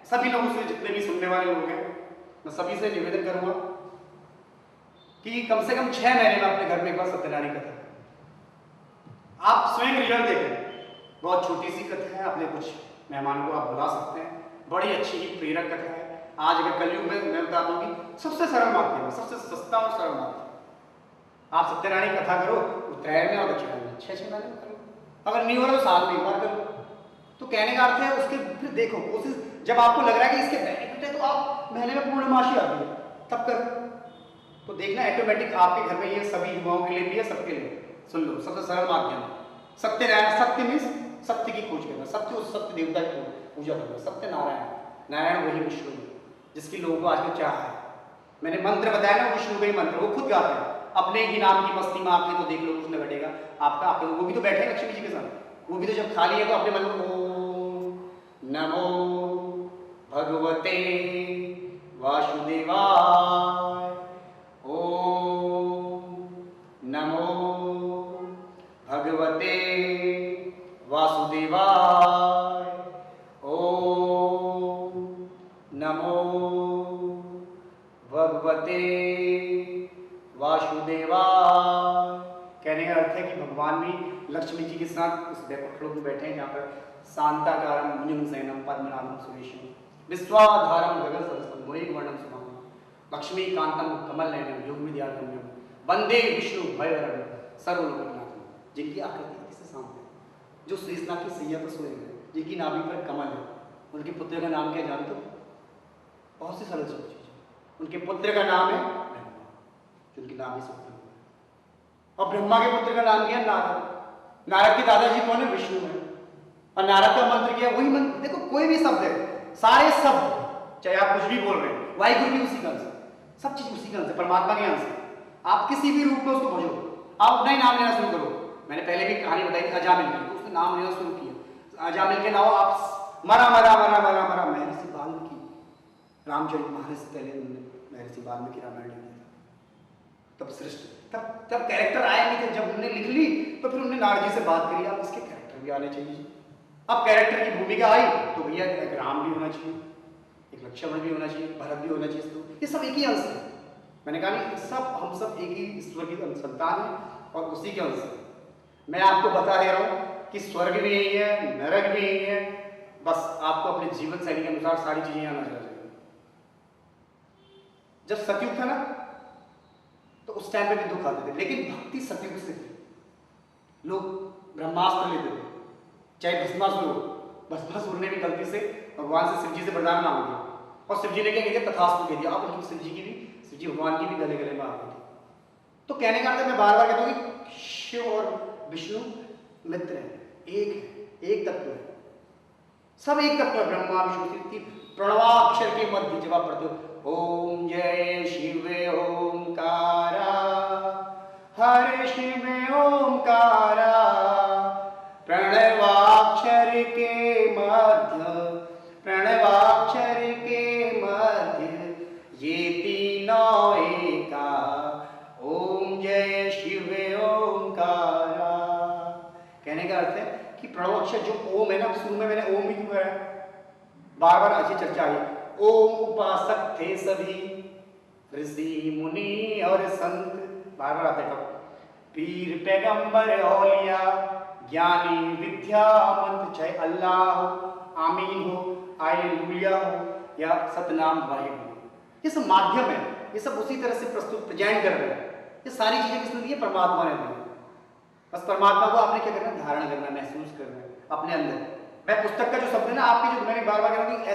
सभी लोगों से, जितने भी सुनने वाले लोग हैं, मैं सभी से निवेदन करूंगा कि कम से कम 6 महीने में अपने घर में एक बार सत्यनारायण कथा आप स्वयं रिजल्ट देखें। बहुत छोटी सी कथा है, अपने कुछ मेहमानों को आप बुला सकते हैं, बड़ी अच्छी ही प्रेरक कथा है। आज अगर कलयुग में मैं बता दूं कि सबसे सरल माध्यम है, सबसे सस्ता और सरल माध्यम। आप सत्यनारायण कथा करो, उत्तरायण में और दक्षिणायन में 6 महीने में करो, अगर नहीं हो रहा तो साल में एक बार करो। तो कहने का अर्थ है उसके फिर देखो कोशिश, जब आपको लग रहा है कि इसके बेनिफिट है तो आप महीने में पूर्णमासी आती है तब कर, तो देखना ऑटोमेटिक आपके घर में ये सभी युवाओं के लिए भी है, सबके लिए। सुन लो, सबसे सरल माध्यम सत्यनारायण। सत्य मीन्स सत्य की खोज करना, सत्य उस सत्य देवता की पूजा करना। सत्य नारायण, नारायण वही विष्णु जिसकी लोगों को आजकल चाह है। मैंने मंत्र बताया ना, विष्णु का ही मंत्र, वो खुद गाते हैं अपने ही नाम की मस्ती में। आपने तो देख लो कुछ न घटेगा आपका, आपके वो भी तो बैठे हैं लक्ष्मी जी के साथ, वो भी तो जब खाली है तो अपने मन में ओम नमो भगवते वासुदेवाय, ओम नमो भगवते वासुदेवाय, ओम नमो भगवते वासुदेवाय। कहने का अर्थ है कि भगवान भी लक्ष्मी जी के साथ उस बैकुंठ में बैठे हैं जहाँ पर शांताकारं भुजंगशयनं पद्मनाभं सुरेशं विश्वाधारं गगनसदृशं मेघवर्णं शुभांगं लक्ष्मीकान्तं कमलनयनं योगविद्यागम्यं वंदे विष्णु भयहरं सर्वलोकनाथं। जिनकी आकृति से शांत है, जो श्रीनाथ की सैया पर सोए हैं, जिनकी नाभि पर कमल है, उनके पुत्र का नाम क्या जानते हो? बहुत सी सरल चीज, उनके पुत्र का नाम है तो उनके नाम ही से उत्पन्न हुआ। और ब्रह्मा के पुत्र का नाम क्या? नारद। नारद के दादाजी कौन है? विष्णु है। और नारद का मंत्र क्या? वही मंत्र। देखो कोई भी शब्द है, सारे शब्द चाहे आप कुछ भी बोल रहे हैं, वाहिगुरु भी उसी का अंश है, सब चीज उसी का अंश है, परमात्मा के अंश है। आप किसी भी रूप में उसको भजो, आप अपना ही नाम लेना शुरू करो। मैंने पहले भी कहानी बताई थी अजामिल की, तो उसने नाम लेना शुरू किया। अजामिल के नाम आप मरा मरा मरा मरा मरा महर्षि वाल्मीकि रामचरितमानस से पहले उन्होंने महर्षि वाल्मीकि रामायण लिखा था। तब सृष्टि तब कैरेक्टर आए नहीं थे। जब उन्होंने लिख ली तो फिर उन्होंने नारद जी से बात करी, आप इसके कैरेक्टर भी आने चाहिए। अब कैरेक्टर की भूमिका आई तो भैया एक राम भी होना चाहिए, एक लक्ष्मण भी होना चाहिए, भरत भी होना चाहिए। तो ये सब एक ही अंश है। मैंने कहा नहीं, सब हम सब एक ही ईश्वर की संतान है और उसी के अंश है। मैं आपको बता दे रहा हूँ कि स्वर्ग भी यही है, नरक भी यही है। बस आपको अपने जीवन शैली के अनुसार सारी चीजें यहाँ नजर आ जाएगी। जब सतयुग था ना तो उस टाइम पे भी दुख आते थे, लेकिन भक्ति सतयुग से थी। लोग ब्रह्मास्त्र लेते थे, चाहे भस्मासुर हो। भस्मासुर ने भी गलती से भगवान से शिव जी से वरदान मांग दिया और शिव जी ने क्या कह दिया? तथास्तु कह दिया। अब उनकी शिव जी की भी, शिव जी भगवान की भी गले गले में आ गई थी। तो कहने का अर्थ मैं बार बार कहता हूँ कि शिव और विष्णु मित्र हैं, एक है, एक तत्व है, सब एक तत्व है। ब्रह्मा विष्णु शिव, प्रणवाक्षर के मध्य जब आप पढ़ते हो ओम जय शिव ओंकारा, हरे शिव ओंकारा, प्रणवाक्षर के मध्य, प्रणवाक्षर के मध्य ये तीनों एका, ओम जय शिव ओंकारा। कहने का अर्थ है कि प्रणवाक्षर जो ओम है ना, शुरू में मैंने ओम भी क्यों कहा है? बार बार अच्छी चर्चा आई। ओम उपासक थे सभी ऋषि मुनि और संत, बार बार आते हैं। पीर पैगंबर औलिया ज्ञानी विद्यावंत, चाहे अल्लाह हो, आमीन हो, हालेलुया हो या सतनाम वाहिगुरु, ये सब माध्यम है। ये सब उसी तरह से प्रस्तुत प्रेजेंट कर रहे हैं। ये सारी चीजें किसने दी है? परमात्मा ने दी। बस परमात्मा को आपने क्या करना? धारण करना, महसूस करना अपने अंदर। मैं पुस्तक का जो शब्द है ना आपकी, जो मैंने बार बार कह रहा हूँ कि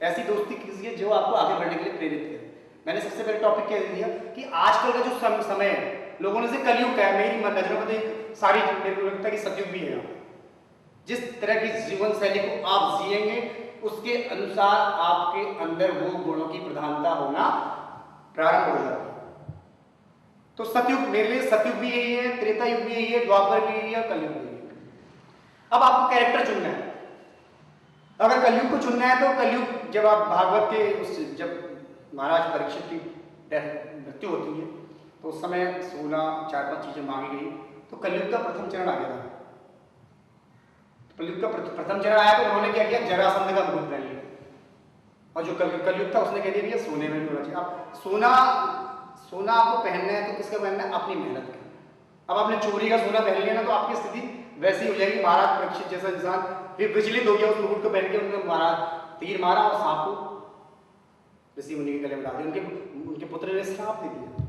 ऐसी दोस्ती कीजिए जो आपको आगे बढ़ने के लिए प्रेरित करे। मैंने सबसे पहले टॉपिक कह दिया कि आजकल का जो समय है, लोगों ने से कलयुग का है। मेरी नजरों में तो सारी मेरे को लगता है कि सतयुग भी है। जिस तरह की जीवन शैली को आप जिएंगे उसके अनुसार आपके अंदर वो गुणों की प्रधानता होना प्रारंभ हो जाती है। तो सतयुग मेरे लिए, सतयुग भी यही है, त्रेता युग भी यही है, द्वापर भी यही है, कलयुग भी यही है। अब आपको कैरेक्टर चुनना है। अगर कलयुग को चुनना है तो कलयुग, जब आप भागवत के जब महाराज परीक्षित की मृत्यु होती है तो उस समय 4-5 चीजें मांगी गई। तो कलयुग का प्रथम चरण आ गया था। कलयुग का प्रथम चरण आया तो उन्होंने क्या किया? जरासंध का मुकुट पहन लिया। और जो कलयुग था उसने कह दिया भैया सोने में भी होना चाहिए। अब सोना आपको पहनना है तो किसका पहनना है? अपनी मेहनत का। अब आपने चोरी का सोना पहन लिया ना तो आपकी स्थिति वैसी हो जाएगी। महाराज परीक्षित जैसा इंसान फिर विचलित हो गया उस मुकुट को पहन के। उन्होंने महाराज तीर मारा और सांप को ऋषि मुनि के गले में डाल दिया। उनके पुत्र ने श्राप दे दिया,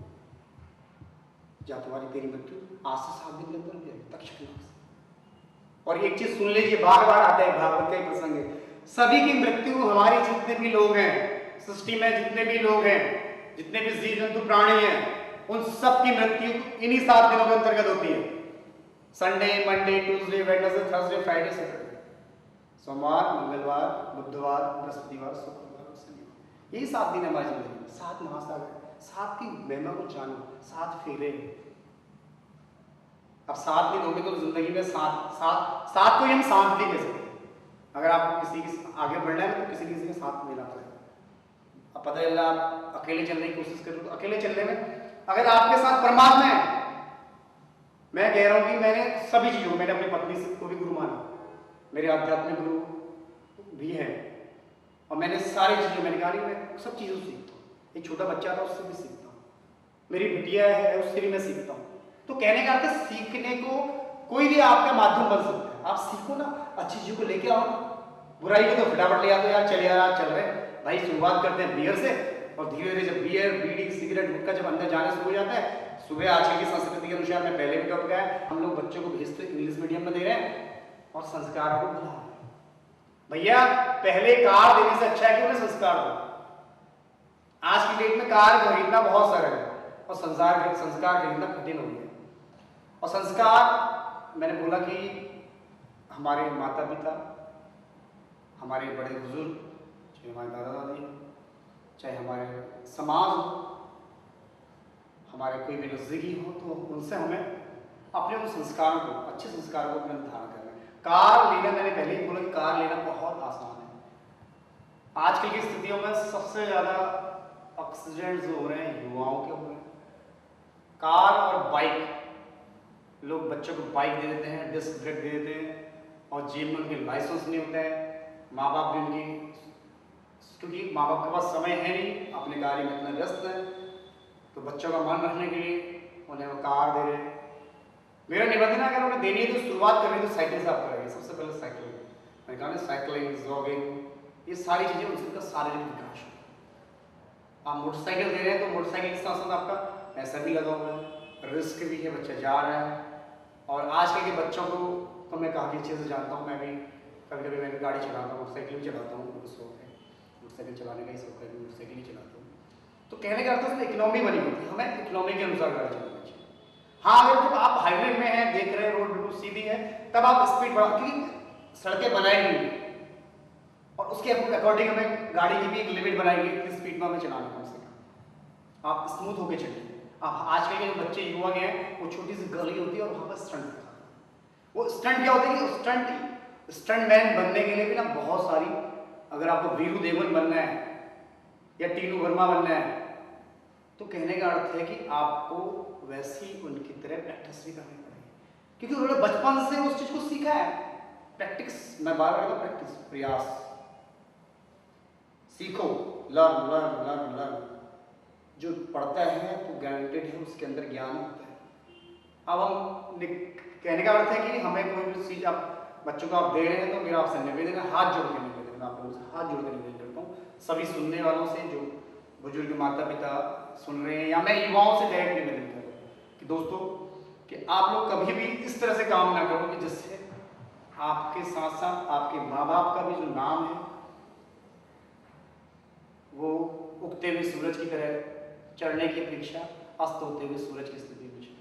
जा तुम्हारी तेरी मृत्यु आज से 7 दिन के अंदर हो जाएगी तक्षक नाग से। और एक चीज सुन लीजिए, बार बार आता है, भागवत का ही प्रसंग है। सभी की मृत्यु, हमारे जितने भी लोग हैं सृष्टि में, जितने भी लोग हैं, जितने भी जीव जंतु प्राणी हैं, उन सब की मृत्यु इन्हीं 7 दिनों के अंतर्गत होती है। Sunday, Monday, Tuesday, Wednesday, Thursday, Friday, Saturday, सोमवार, मंगलवार, बुधवार, बृहस्पतिवार, शुक्रवार और शनिवार। यही 7 दिन हमारी जिंदगी में। 7 महासागर, 7 की महिमा को जानो, 7 फेरे। अब 7 दिन होंगे तो जिंदगी में 7 को हम शांत भी कह सकते हैं। अगर आपको किसी के आगे बढ़ना है तो किसी के साथ मिला है। अब पता चला आप अकेले चलने की कोशिश करो तो अकेले चलने में अगर आपके साथ परमात्मा है, मैं कह रहा हूं कि मैंने सभी चीजों, मैंने अपनी पत्नी को भी गुरु माना, मेरे आध्यात्मिक गुरु भी हैं, और मैंने सारी चीजें, मैंने कहा मैं सब चीजों से सीखता हूँ। एक छोटा बच्चा था उससे भी सीखता हूँ, मेरी बिटिया है उससे भी मैं सीखता हूँ। तो कहने का अर्थ सीखने को कोई भी आपका माध्यम बन सकता है। आप सीखो ना, अच्छी चीजों को लेके आओ, बुराई को तो फटाफट ले आते यार, चल यार चल रहे भाई। शुरुआत करते हैं बियर से और धीरे धीरे जब बियर, बीड़ी, सिगरेट, गुटखा जब अंदर जाने शुरू हो जाता है, सुबह आजकल की संस्कृति के अनुसार, मैं पहले भी टॉपिक आया, हम लोग बच्चों को भेजते इंग्लिश मीडियम में दे रहे हैं और संस्कारों को भुला रहे हैं। भैया पहले कार देने से अच्छा है कि उन्हें संस्कार दो। आज की डेट में कार खरीदना बहुत सरल है, और संस्कार खरीदना कठिन हो गया। और संस्कार मैंने बोला कि हमारे माता पिता, हमारे बड़े बुजुर्ग, चाहे हमारे दादा दादी, चाहे हमारे समाज, हमारे कोई भी नज़दीकी हो, तो उनसे हमें अपने उन संस्कारों को, अच्छे संस्कारों को अपने धारण करना है। कार लेना, मैंने पहले ही बोला कि कार लेना बहुत आसान है। आजकल की स्थितियों में सबसे ज़्यादा एक्सीडेंट जो हो रहे हैं युवाओं के हो रहे हैं। कार और बाइक, लोग बच्चों को बाइक दे देते हैं, डिस्क ब्रेक दे देते हैं, और जेब में उनके लाइसेंस नहीं होता है। माँ बाप भी उनकी, क्योंकि माँ बाप के पास समय है नहीं, अपने गाड़ी में इतना व्यस्त है, तो बच्चों का मन रखने के लिए उन्हें वो कार दे रहे हैं। मेरा निवेदन है, अगर उन्हें देनी है तो शुरुआत करनी तो साइकिल से आप करेंगे। सबसे पहले साइकिल, मैंने कहा ना, साइकिलिंग, जॉगिंग, ये सारी चीज़ें उनका शारीरिक विकास हो। आप मोटरसाइकिल दे रहे हैं तो मोटरसाइकिल के साथ साथ आपका पैसा भी लगा हुआ है, रिस्क भी है, बच्चे जा रहे हैं। और आजकल के बच्चों को तो मैं काफ़ी अच्छे से जानता हूँ, मैं भी कभी कभी मैं भी गाड़ी चलाता हूँ, मोटरसाइकिल भी चलाता हूँ, मुझे शौक है मोटरसाइकिल चलाने का ही शौक है, मोटरसाइकिल ही चलाता हूँ। तो कहने का अर्थ है उसमें इकोनॉमी बनी होती है, हमें इकोनॉमी के अनुसार गाड़ी चलानी चाहिए। हाँ, अगर जब आप हाईवे में हैं, देख रहे हैं रोड बिल्कुल सीधी है, तब आप स्पीड बढ़ा, क्योंकि सड़कें बनाई गई और उसके अकॉर्डिंग हमें गाड़ी की भी एक लिमिट बनाई गई, किस स्पीड में हमें चलाना है। कम से कम आप स्मूथ होकर चलिए। आप आजकल के जो बच्चे युवा हैं, वो छोटी सी गली होती है और वहाँ पर स्टंट करते हैं। वो स्टंट क्या होता है कि स्टंटमैन बनने के लिए भी ना बहुत सारी, अगर आपको वीरू देवन बनना है या टीनू वर्मा बनना है, तो कहने का अर्थ है कि आपको वैसी उनकी तरह प्रैक्टिस भी करनी पड़ेगी, क्योंकि उन्होंने बचपन से उस चीज को सीखा है। प्रैक्टिस, मैं बार बार कहता हूं, प्रैक्टिस, प्रयास, सीखो, लर्न लर्न लर्न लर्न। जो पढ़ता है तो गारंटेड है उसके अंदर ज्ञान होता है। अब हम कहने का अर्थ है कि हमें कोई भी चीज आप बच्चों को आप दे रहे हैं, तो मेरा आपसे निवेदन है, हाथ जोड़ के निवेदन, मैं आप लोगों से हाथ जोड़ के निवेदन करता हूँ, सभी सुनने वालों से, जो बुजुर्ग माता पिता सुन रहे हैं, या मैं युवाओं से डायरेक्ट निवेदन कर रहा हूँ कि दोस्तों, कि आप लोग कभी भी इस तरह से काम ना करो कि जिससे आपके साथ साथ आपके माँ बाप का भी जो नाम है वो उगते हुए सूरज की तरह चढ़ने की अपेक्षा अस्त होते हुए सूरज की स्थिति में चढ़े।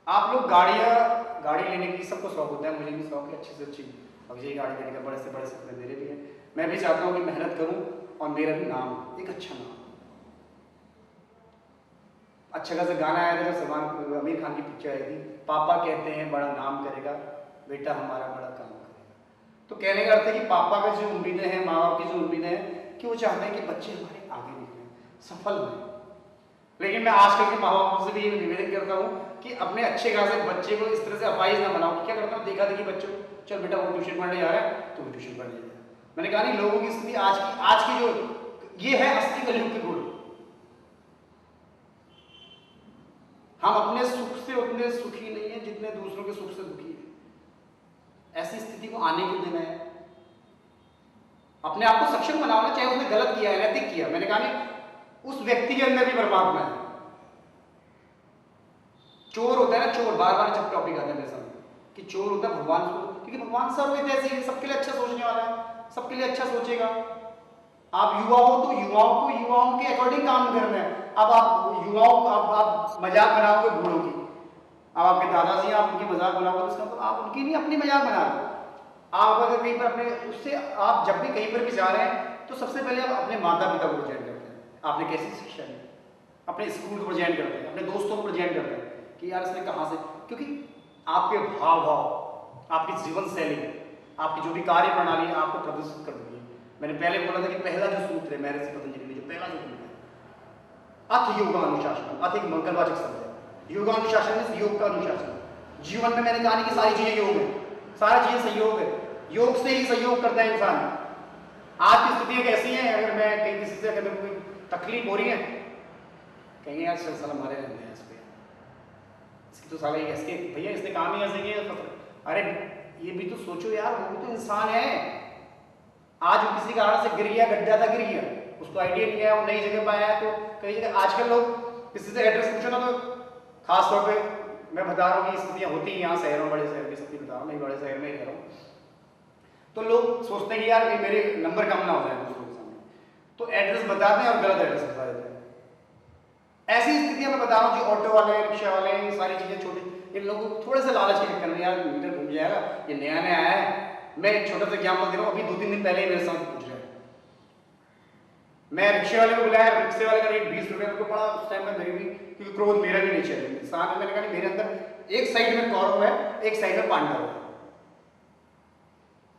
आप लोग गाड़ी लेने की सबको शौक होता है, मुझे भी शौक है, अच्छी से अच्छी लग्जरी गाड़ी लेने का, बड़े से बड़े सपने मेरे भी है। मैं भी चाहता हूँ कि मेहनत करूँ और मेरा भी नाम, एक अच्छा नाम। अच्छा खासा गाना आया था, जब आमिर खान की पिक्चर आई थी, पापा कहते हैं बड़ा नाम करेगा, बेटा हमारा बड़ा काम करेगा। तो कहने का अर्थ है कि पापा की जो उम्मीदें हैं, माँ बाप की जो उम्मीदें हैं, कि वो चाहते हैं कि बच्चे हमारे आगे निकलें, सफल हों। लेकिन मैं आजकल के माँ बापों से भी ये निवेदन करता हूँ कि अपने अच्छे खासे बच्चे को इस तरह से अपाइज ना बनाओ। क्या करता हूँ, देखा देखी बच्चों को, चल बेटा वो ट्यूशन पढ़ने जा रहा है तो वो ट्यूशन पढ़ने जा रहा है। मैंने कहा नहीं, लोगों की स्थिति आज की जो ये है, असली कलयुग की गुण। हम अपने सुख से उतने सुखी नहीं है जितने दूसरों के सुख से दुखी है। ऐसी स्थिति को आने क्यों देना है? अपने आप को सक्षम बनाओ ना, चाहे उसने गलत किया है, नैतिक किया। मैंने कहा नहीं, उस व्यक्ति के अंदर भी परमात्मा है। चोर होता है ना, चोर, बार बार जब टॉपिक आता है मेरे सामने कि चोर होता है भगवान को, क्योंकि भगवान सर्वज्ञ ऐसे ही सबके लिए अच्छा सोचने वाला है, सबके लिए अच्छा सोचेगा। आप युवा हो तो युवाओं को युवाओं के अकॉर्डिंग काम करना है। अब आप युवाओं आप मजाक बनाओगे बूढ़ों की, अब आपके दादाजी आप उनकी मजाक बनाओगे, तो इसका आप उनकी नहीं अपनी मजाक बना रहे हो। आप अगर कहीं पर अपने उससे, आप जब भी कहीं पर भी जा रहे हैं तो सबसे पहले आप अपने माता पिता को प्रेजेंट करते हैं, आपने कैसी शिक्षा ली, अपने स्कूल को प्रेजेंट करते हैं, अपने दोस्तों को प्रेजेंट करते हैं कि यार इसने कहाँ से, क्योंकि आपके भाव आपकी जीवन शैली, आपकी जो भी कार्य प्रणाली है आपको प्रदर्शित कर देगी। मैंने पहले बोला था कि पहला जो सूत्र है महर्षि पतंजलि ने, जो पहला जो सूत्र है, अथ योगानुशासन, अथ एक मंगलवाचक शब्द है। योगानुशासन में योग का अनुशासन। जीवन में मैंने कहा कि सारी चीजें योग है, सारी चीजें संयोग है, योग से ही सहयोग करता है इंसान। आज की स्थितियां कैसी हैं, अगर मैं कहीं किसी से अगर कोई तकलीफ हो रही है, कहेंगे यार चल साला हमारे रहते हैं इस पे, इसकी तो साला इसके भैया इसने काम ही ऐसे किया। अरे ये भी तो सोचो यार, वो भी तो इंसान है। आज वो किसी कारण से गिर गया, गड्ढा था, गिर गया, उसको आइडिया नहीं आया, वो नई जगह पर आया, तो कई जगह आजकल लोग किसी से एड्रेस पूछो ना, तो खास तौर पे मैं बता रहा हूँ कि स्थितियाँ होती हैं यहाँ शहरों, बड़े शहर की स्थिति बता रहा हूँ, मैं बड़े शहर में ही रह रहा हूँ। तो लोग सोचते हैं कि यार मेरे नंबर कम ना हो जाए दूसरों के सामने, तो एड्रेस बताते हैं और गलत एड्रेस बता देते हैं। ऐसी स्थितियां मैं बता रहा हूँ जो ऑटो वाले, रिक्शा वाले, ये सारी चीजें छोटी, इन लोगों को थोड़े से लालच के चक्कर में यार मीटर घूम जाएगा, ये नया नया आया है। मैं एक छोटा सा एग्जाम्पल दे रहा हूँ, अभी 2-3 दिन पहले ही मेरे साथ पूछ रहे हैं, मैं रिक्शे वाले को बुलाया, रिक्शे वाले का रेट 20 रुपये, उनको पड़ा उस टाइम में मेरी भी, क्योंकि क्रोध मेरा भी नहीं चल रही साथ में, मैंने कहा मेरे अंदर एक साइड में कौरव है, एक साइड में पांडव है।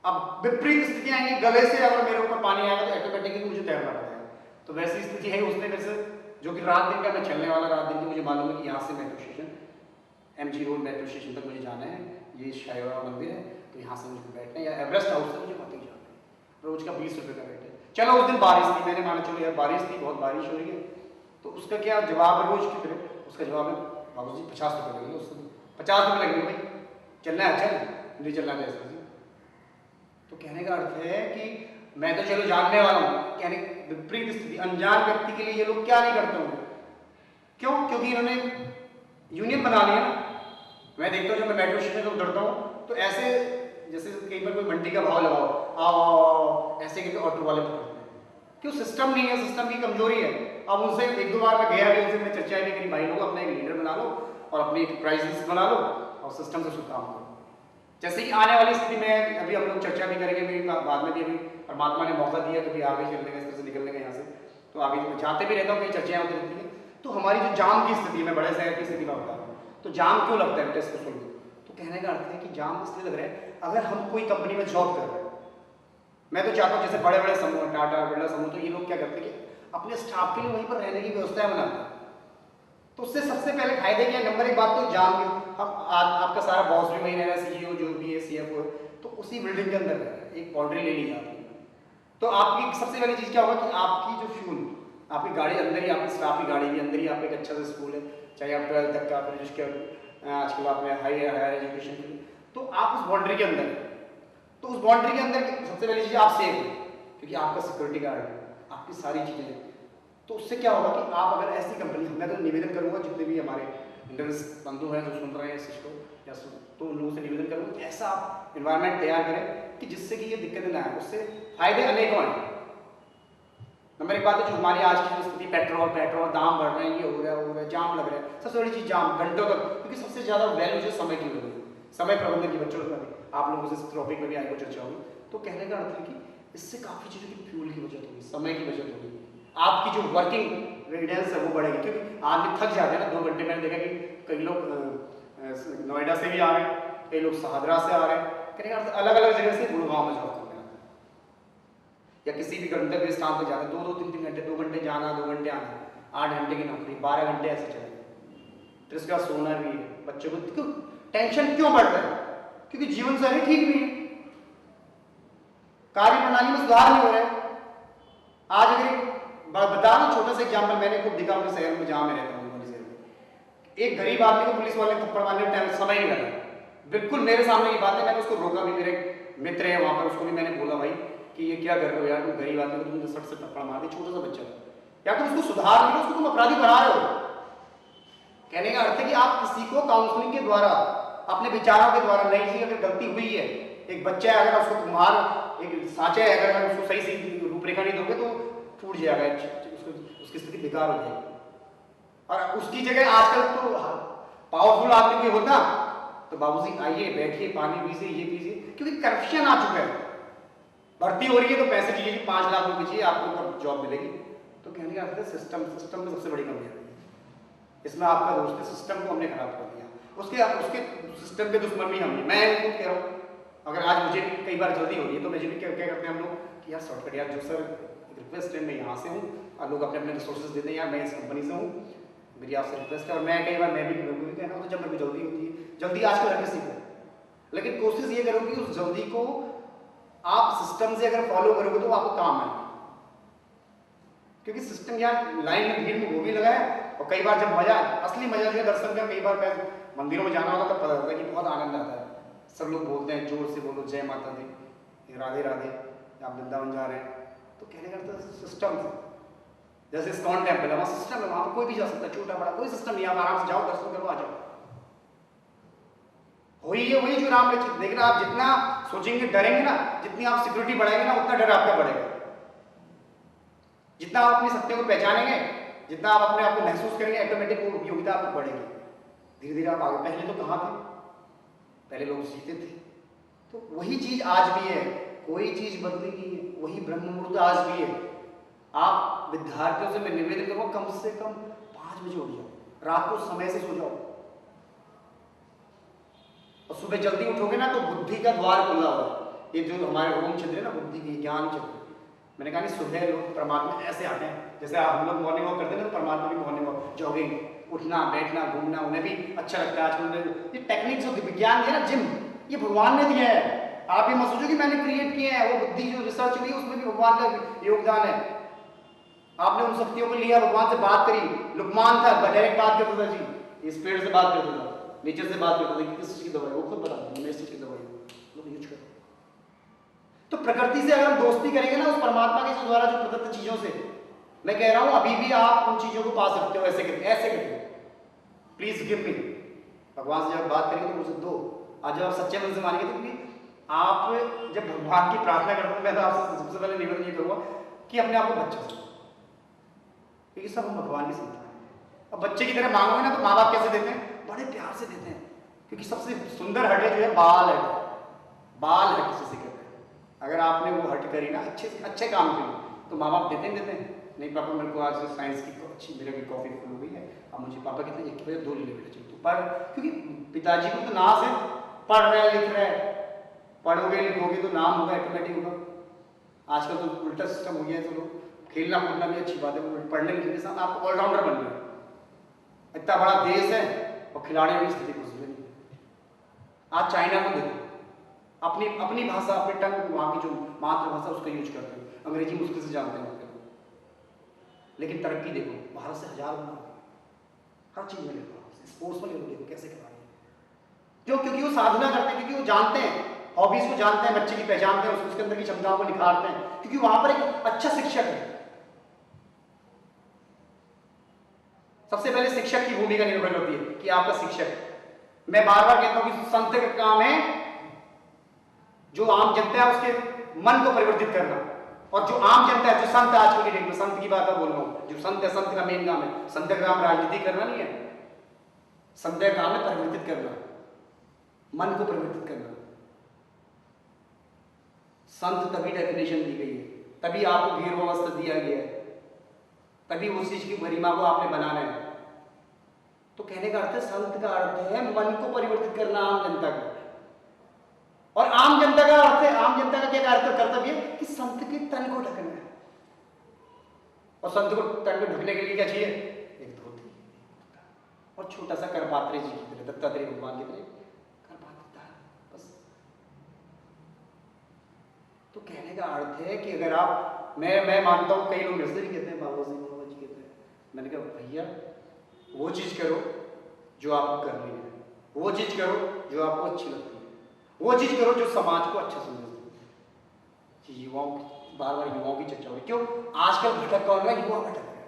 अब विपरीत स्थितियां आएंगी, गले से अगर मेरे ऊपर पानी आएगा तो ऑटोमेटिकली मुझे तैरना पड़ेगा। तो वैसी स्थिति है, उसने मेरे से, जो कि रात दिन का मैं चलने वाला, रात दिन की मुझे मालूम है कि यहाँ से metro station, MG road metro station तक मुझे जाना है, ये शायरा मंदिर है, तो यहाँ से मुझे बैठना है, या एवरेस्ट हाउस से मुझे वहाँ तक जाना है। रोज का 20 रुपये का रेट है। चलो उस दिन बारिश थी, मैंने माना चलो यार बारिश थी, बहुत बारिश हो रही है, तो उसका क्या जवाब है रोज की तरह, उसका जवाब है बाबू जी 50 रुपये लगेंगे, उससे 50 रुपये लगेंगे भाई, चलना है चल, नहीं चलना है ऐसा। तो कहने का अर्थ है कि मैं तो चलो जानने वाला हूँ, कहने विपरीत स्थिति, अनजान व्यक्ति के लिए ये लोग क्या नहीं करते होंगे, क्यों? क्योंकि इन्होंने यूनियन बना लिया ना। मैं देखता हूँ जब मैं मेट्रो स्टेशन से उतरता हूँ तो ऐसे जैसे कहीं पर कोई मंडी का भाव लगाओ, आओ ऐसे करके ऑटो वाले पकड़ते हैं, क्यों? सिस्टम नहीं है, सिस्टम की कमजोरी है। अब उनसे 1-2 बार मैं गया भी, उनसे मैं चर्चा भी करी, भाई लोग अपना एक लीडर बना लो और अपनी एक प्राइस लिस्ट बना लो और सिस्टम से काम करो। जैसे कि आने वाली स्थिति में अभी हम लोग चर्चा भी करेंगे, मेरी बाद में भी अभी परमात्मा ने मौका दिया कभी आगे चलने का, इस तरह से निकलने का यहाँ से, तो आगे चाहते भी रहता हूँ कई चर्चाएं होती रहती हैं। तो हमारी जो जाम की स्थिति में, बड़े शहर की स्थिति में बता रहा हूँ, तो जाम क्यों लगता है टेस्ट को सुन लो, तो कहने का अर्थ है कि जाम इसलिए लग रहा है, अगर हम कोई कंपनी में जॉब कर रहे हैं, मैं तो चाहता हूँ जैसे बड़े बड़े समूह, टाटा बिरला समूह, तो ये लोग क्या करते हैं कि अपने स्टाफ के लिए वहीं पर रहने की व्यवस्था बनाते हैं। तो उससे सबसे पहले फायदे क्या? नंबर एक बात तो जाम के, हम आपका सारा बॉस भी वहीं रह रहा है, CEO जो भी है, CFO है, तो उसी बिल्डिंग के अंदर एक बाउंड्री ले ली जाती है। तो आपकी सबसे पहली चीज़ क्या होगा कि आपकी जो फ्यूल, आपकी गाड़ी अंदर ही, आपकी स्टाफ की गाड़ी भी अंदर ही, आपका एक अच्छा सा स्कूल है, चाहे आप 12th तक का, फिर जिसके आजकल आपने हायर एजुकेशन के लिए, तो आप उस बाउंड्री के अंदर, तो उस बाउंड्री के अंदर सबसे पहली चीज़ आप सेफ है, क्योंकि आपका सिक्योरिटी गार्ड है, आपकी सारी चीज़ें। तो उससे क्या होगा कि आप अगर ऐसी कंपनी, मैं तो निवेदन करूंगा जितने भी हमारे इंटरनेट बंधु हैं जो सुन रहे हैं इस चीज़ को, या तो उन लोगों से निवेदन करूंगा ऐसा आप इन्वायरमेंट तैयार करें कि जिससे कि ये दिक्कतें ना आए, उससे फायदे अनेकों हैं। नंबर एक बात है, जो हमारी आज की स्थिति, पेट्रोल दाम बढ़ रहे हैं, ये हो रहा है, जाम लग रहा है, सबसे बड़ी चीज़ जाम, घंटों तक, क्योंकि सबसे ज़्यादा वैल्यू जो समय की हो रही है, समय प्रबंधन की, बच्चों का भी आप लोगों से इस टॉपिक में भी आगे चर्चा होगी। तो कहने का अर्थ है कि इससे काफ़ी चीज़ों की फ्यूल की बचत होगी, समय की बचत होगी, आपकी जो वर्किंग रेडिडेंस है वो बढ़ेगी, क्योंकि आदमी थक जाते हैं ना 2 घंटे। मैंने देखा कि कई लोग नोएडा से भी आ रहे हैं, कई लोग शाहदरा से आ रहे हैं, कहने का अर्थ अलग अलग जगह से गुड़गांव में जॉब करते हैं, या किसी भी गंतव्य स्थान पर जाते हैं, 2-2, 3-3 घंटे, 2 घंटे जाना, 2 घंटे आना, 8 घंटे की नौकरी, 12 घंटे ऐसे चलेंगे। फिर उसके बाद सोना भी है, बच्चों को क्यों टेंशन क्यों बढ़ रहा है? क्योंकक्योंकि जीवन शैली ठीक नहीं है, कार्य प्रणाली में सुधार नहीं हो रहा है। आज अगर बता ना छोटा सा एग्जाम्पल, मैंने खुद दिखा अपने शहर में जहाँ मैं रहता हूँ, शहर में एक गरीब आदमी को पुलिस वाले ने थप्पड़ मारने में टाइम समय नहीं लगा, बिल्कुल मेरे सामने की बात है, मैंने उसको रोका भी, मेरे मित्र है वहाँ पर, उसको भी मैंने बोला भाई कि ये क्या कर रहे हो यार, तुम गरीब आदमी को तुमने सट से थप्पड़ मार दी, छोटा सा बच्चा, या तुम उसको सुधार नहीं, उसको तुम अपराधी बना रहे हो। कहने का अर्थ है कि आप किसी को काउंसलिंग के द्वारा, अपने विचारों के द्वारा, नहीं जी अगर गलती हुई है, एक बच्चा है, अगर उसको तुम्हारा एक साँचा है, अगर उसको सही से रूपरेखा नहीं दोगे तो टूट जाएगा, उसकी स्थिति बेकार हो जाएगी। और उसकी जगह आजकल तो पावरफुल आदमी कोई होता तो बाबूजी आइए बैठिए, पानी पीजिए, ये पीजिए, क्योंकि करप्शन आ चुका है, भर्ती हो रही है तो पैसे चाहिए कि 5 लाख रुपए चाहिए आपको जॉब मिलेगी। तो कहने का अर्थ है सिस्टम में सबसे बड़ी कमी है, इसमें आपका दोस्त है, सिस्टम को हमने खराब कर दिया, उसके सिस्टम के दुश्मन भी हम हैं। मैं खुद कह रहा हूँ, अगर आज मुझे कई बार जल्दी हो रही है तो मुझे भी क्या करते हैं हम लोग कि यार शॉर्टकट, यार जो सर रिक्वेस्ट है, मैं यहाँ से हूँ और लोग अपने अपने रिसोर्सेज देते हैं, यार मैं इस कंपनी से हूँ, मेरी आपसे रिक्वेस्ट है। और मैं कई बार मैं भी कहना हूँ, तो जब मेरे को जल्दी होती है, जल्दी आजकल हर किसी को, लेकिन कोशिश ये करूँगी उस जल्दी को आप सिस्टम से अगर फॉलो करोगे तो आपको काम आएगा, क्योंकि सिस्टम यार लाइन में भीड़ में वो भी लगा है। और कई बार जब मजा, असली मजा जो है दर्शन का, कई बार मैं मंदिरों में जाना होता तब पता चलता है कि बहुत आनंद आता है, सब लोग बोलते हैं जोर से बोलो जय माता दी, राधे राधे, आप वृंदावन जा रहे हैं, तो कहने का सिस्टम से, जैसे इस्कॉन टेम्पल है, वहाँ सिस्टम है, वहाँ पर कोई भी जा सकता है, छोटा बड़ा कोई सिस्टम नहीं, आप आराम से जाओ, दर्शन करो, आ जाओ। वही जो राम ने, लेकिन आप जितना सोचेंगे डरेंगे ना, जितनी आप सिक्योरिटी बढ़ाएंगे ना, उतना डर आपका बढ़ेगा। जितना आप अपनी सत्य को पहचानेंगे, जितना आप अपने आप को महसूस करेंगे ऑटोमेटिक वो उपयोगिता आपको बढ़ेगी, धीरे धीरे आप आगे। पहले तो कहाँ थे, पहले लोग जीते थे। तो वही चीज आज भी है, कोई चीज बदली नहीं है, वही ब्रह्म मुहूर्त आज भी है। आप विद्यार्थियों से मैं निवेदन करूँगा कम से कम 5 बजे उठ जाओ, रात को समय से सो जाओ, और सुबह जल्दी उठोगे ना तो बुद्धि का द्वार खुला हुआ। ये जो हमारे रोम चल रहे हैं ना, बुद्धि की ज्ञान चल रहे, मैंने कहा नहीं, सुबह लोग परमात्मा ऐसे आते हैं, जैसे हम लोग मॉर्निंग वॉक करते हैं ना, तो परमात्मा भी मॉर्निंग वॉक, जॉगिंग, उठना बैठना घूमना, उन्हें भी अच्छा लगता है। आजकल ये टेक्निक जो विज्ञान है ना, जिम, ये भगवान ने दिया है। आप ये मत सोचो कि मैंने क्रिएट किया है, वो बुद्धि जो रिसर्च हुई उसमें भी भगवान का योगदान है। आपने उन शक्तियों को लिया, भगवान से बात करी। लुकमान था, डायरेक्ट बात करता था जी, इस पेड़ से बात करता था, नेचर से बात करता था कि किस चीज की दवाई, वो खुद बता दो इस चीज की दवाई लोग यूज करो। तो प्रकृति से अगर हम दोस्ती करेंगे ना, उस परमात्मा के द्वारा जो प्रदत्त चीजों से, मैं कह रहा हूं अभी भी आप उन चीजों को पा सकते हो। ऐसे करके, ऐसे करके, प्लीज गिव मी, भगवान से जब बात करेंगे तो मुझे दो। आज जब आप सच्चे मन से मानेंगे, तो आप जब भगवान की प्रार्थना करते हैं, मैं तो आपसे सबसे पहले निवेदन ये करूंगा कि अपने आप को बच्चा समझो, क्योंकि सब हम भगवान की संतान हैं। अब बच्चे की तरह मांगोगे ना, तो माँ बाप कैसे देते हैं, बड़े प्यार से देते हैं, क्योंकि सबसे सुंदर हड्डी जो है बाल हड्डी, बाल हड्डी से कहते हैं। अगर आपने वो हट करी ना अच्छे काम के लिए, तो माँ बाप देते हैं। नहीं पापा मेरे को आज साइंस की अच्छी, मेरे की कॉफी फुल हो गई है, अब मुझे पापा कहते हैं 1 बजे 2 ले बेटा, चल तू पढ़, क्योंकि पिताजी को तो नाज है, पढ़ रहे लिख रहे, पढ़ोगे लिखोगे तो नाम होगा, ऑटोमेटिक होगा। आजकल तो उल्टा सिस्टम हो गया है, तो लोग खेलना कूदना भी अच्छी बात है, पढ़ने लिखने के साथ आपको ऑलराउंडर बनना है। इतना बड़ा देश है और खिलाड़ी की स्थिति कुछ नहीं। आज चाइना को देखो, अपनी भाषा, अपनी टंग, वहाँ की जो मातृभाषा उसका यूज करते हैं, अंग्रेजी मुश्किल से जानते हैं, लेकिन तरक्की देखो भारत से 1000 गुना, हर चीज में देखो, स्पोर्ट्स में देखो कैसे खिला रहे हैं। क्यों? क्योंकि वो साधना करते हैं, क्योंकि वो जानते हैं, हॉबीज को जानते हैं, बच्चे की पहचानते हैं, उसके अंदर की क्षमताओं को निखारते हैं, क्योंकि वहां पर एक अच्छा शिक्षक है। सबसे पहले शिक्षक की भूमिका निर्भर करती है कि आपका शिक्षक, मैं बार बार कहता हूं कि संत का काम है जो आम जनता है उसके मन को परिवर्तित करना, और जो आम जनता है, जो संत आज की डेट में, संत की बात बोल रहा हूं, जो संत है, संत का मेन काम है, संत का काम राजनीति करना नहीं है, संत का काम है परिवर्तित करना, मन को परिवर्तित करना। संत तभी डेफिनेशन दी गई है, तभी आपको वीर वस्त्र दिया गया है, तभी उस चीज की गरिमा को आपने बनाना है। तो कहने का अर्थ है, संत का अर्थ है मन को परिवर्तित करना आम जनता का, और आम जनता का अर्थ है, आम जनता का क्या कर्तव्य है कि संत के तन को ढकना है। और संत को तन को ढकने के लिए क्या चाहिए, एक धोती और छोटा सा करपात्रे जी की तरह, दत्तात्रेय भगवान की तरह करपात्रता, बस। तो कहने का अर्थ है कि अगर आप, मैं मानता हूं, कई लोग मेरे से भी कहते हैं बाबा जी कहते हैं, मैंने कहा भैया वो चीज करो जो आपको करनी है, वो चीज करो जो आपको अच्छी लगती है, वो चीज करो जो समाज को अच्छा समझती है। युवाओं, बार बार युवाओं की चर्चा हो रही, क्यों? आजकल भटक कौन रहा है, युवा भटक रहे हैं,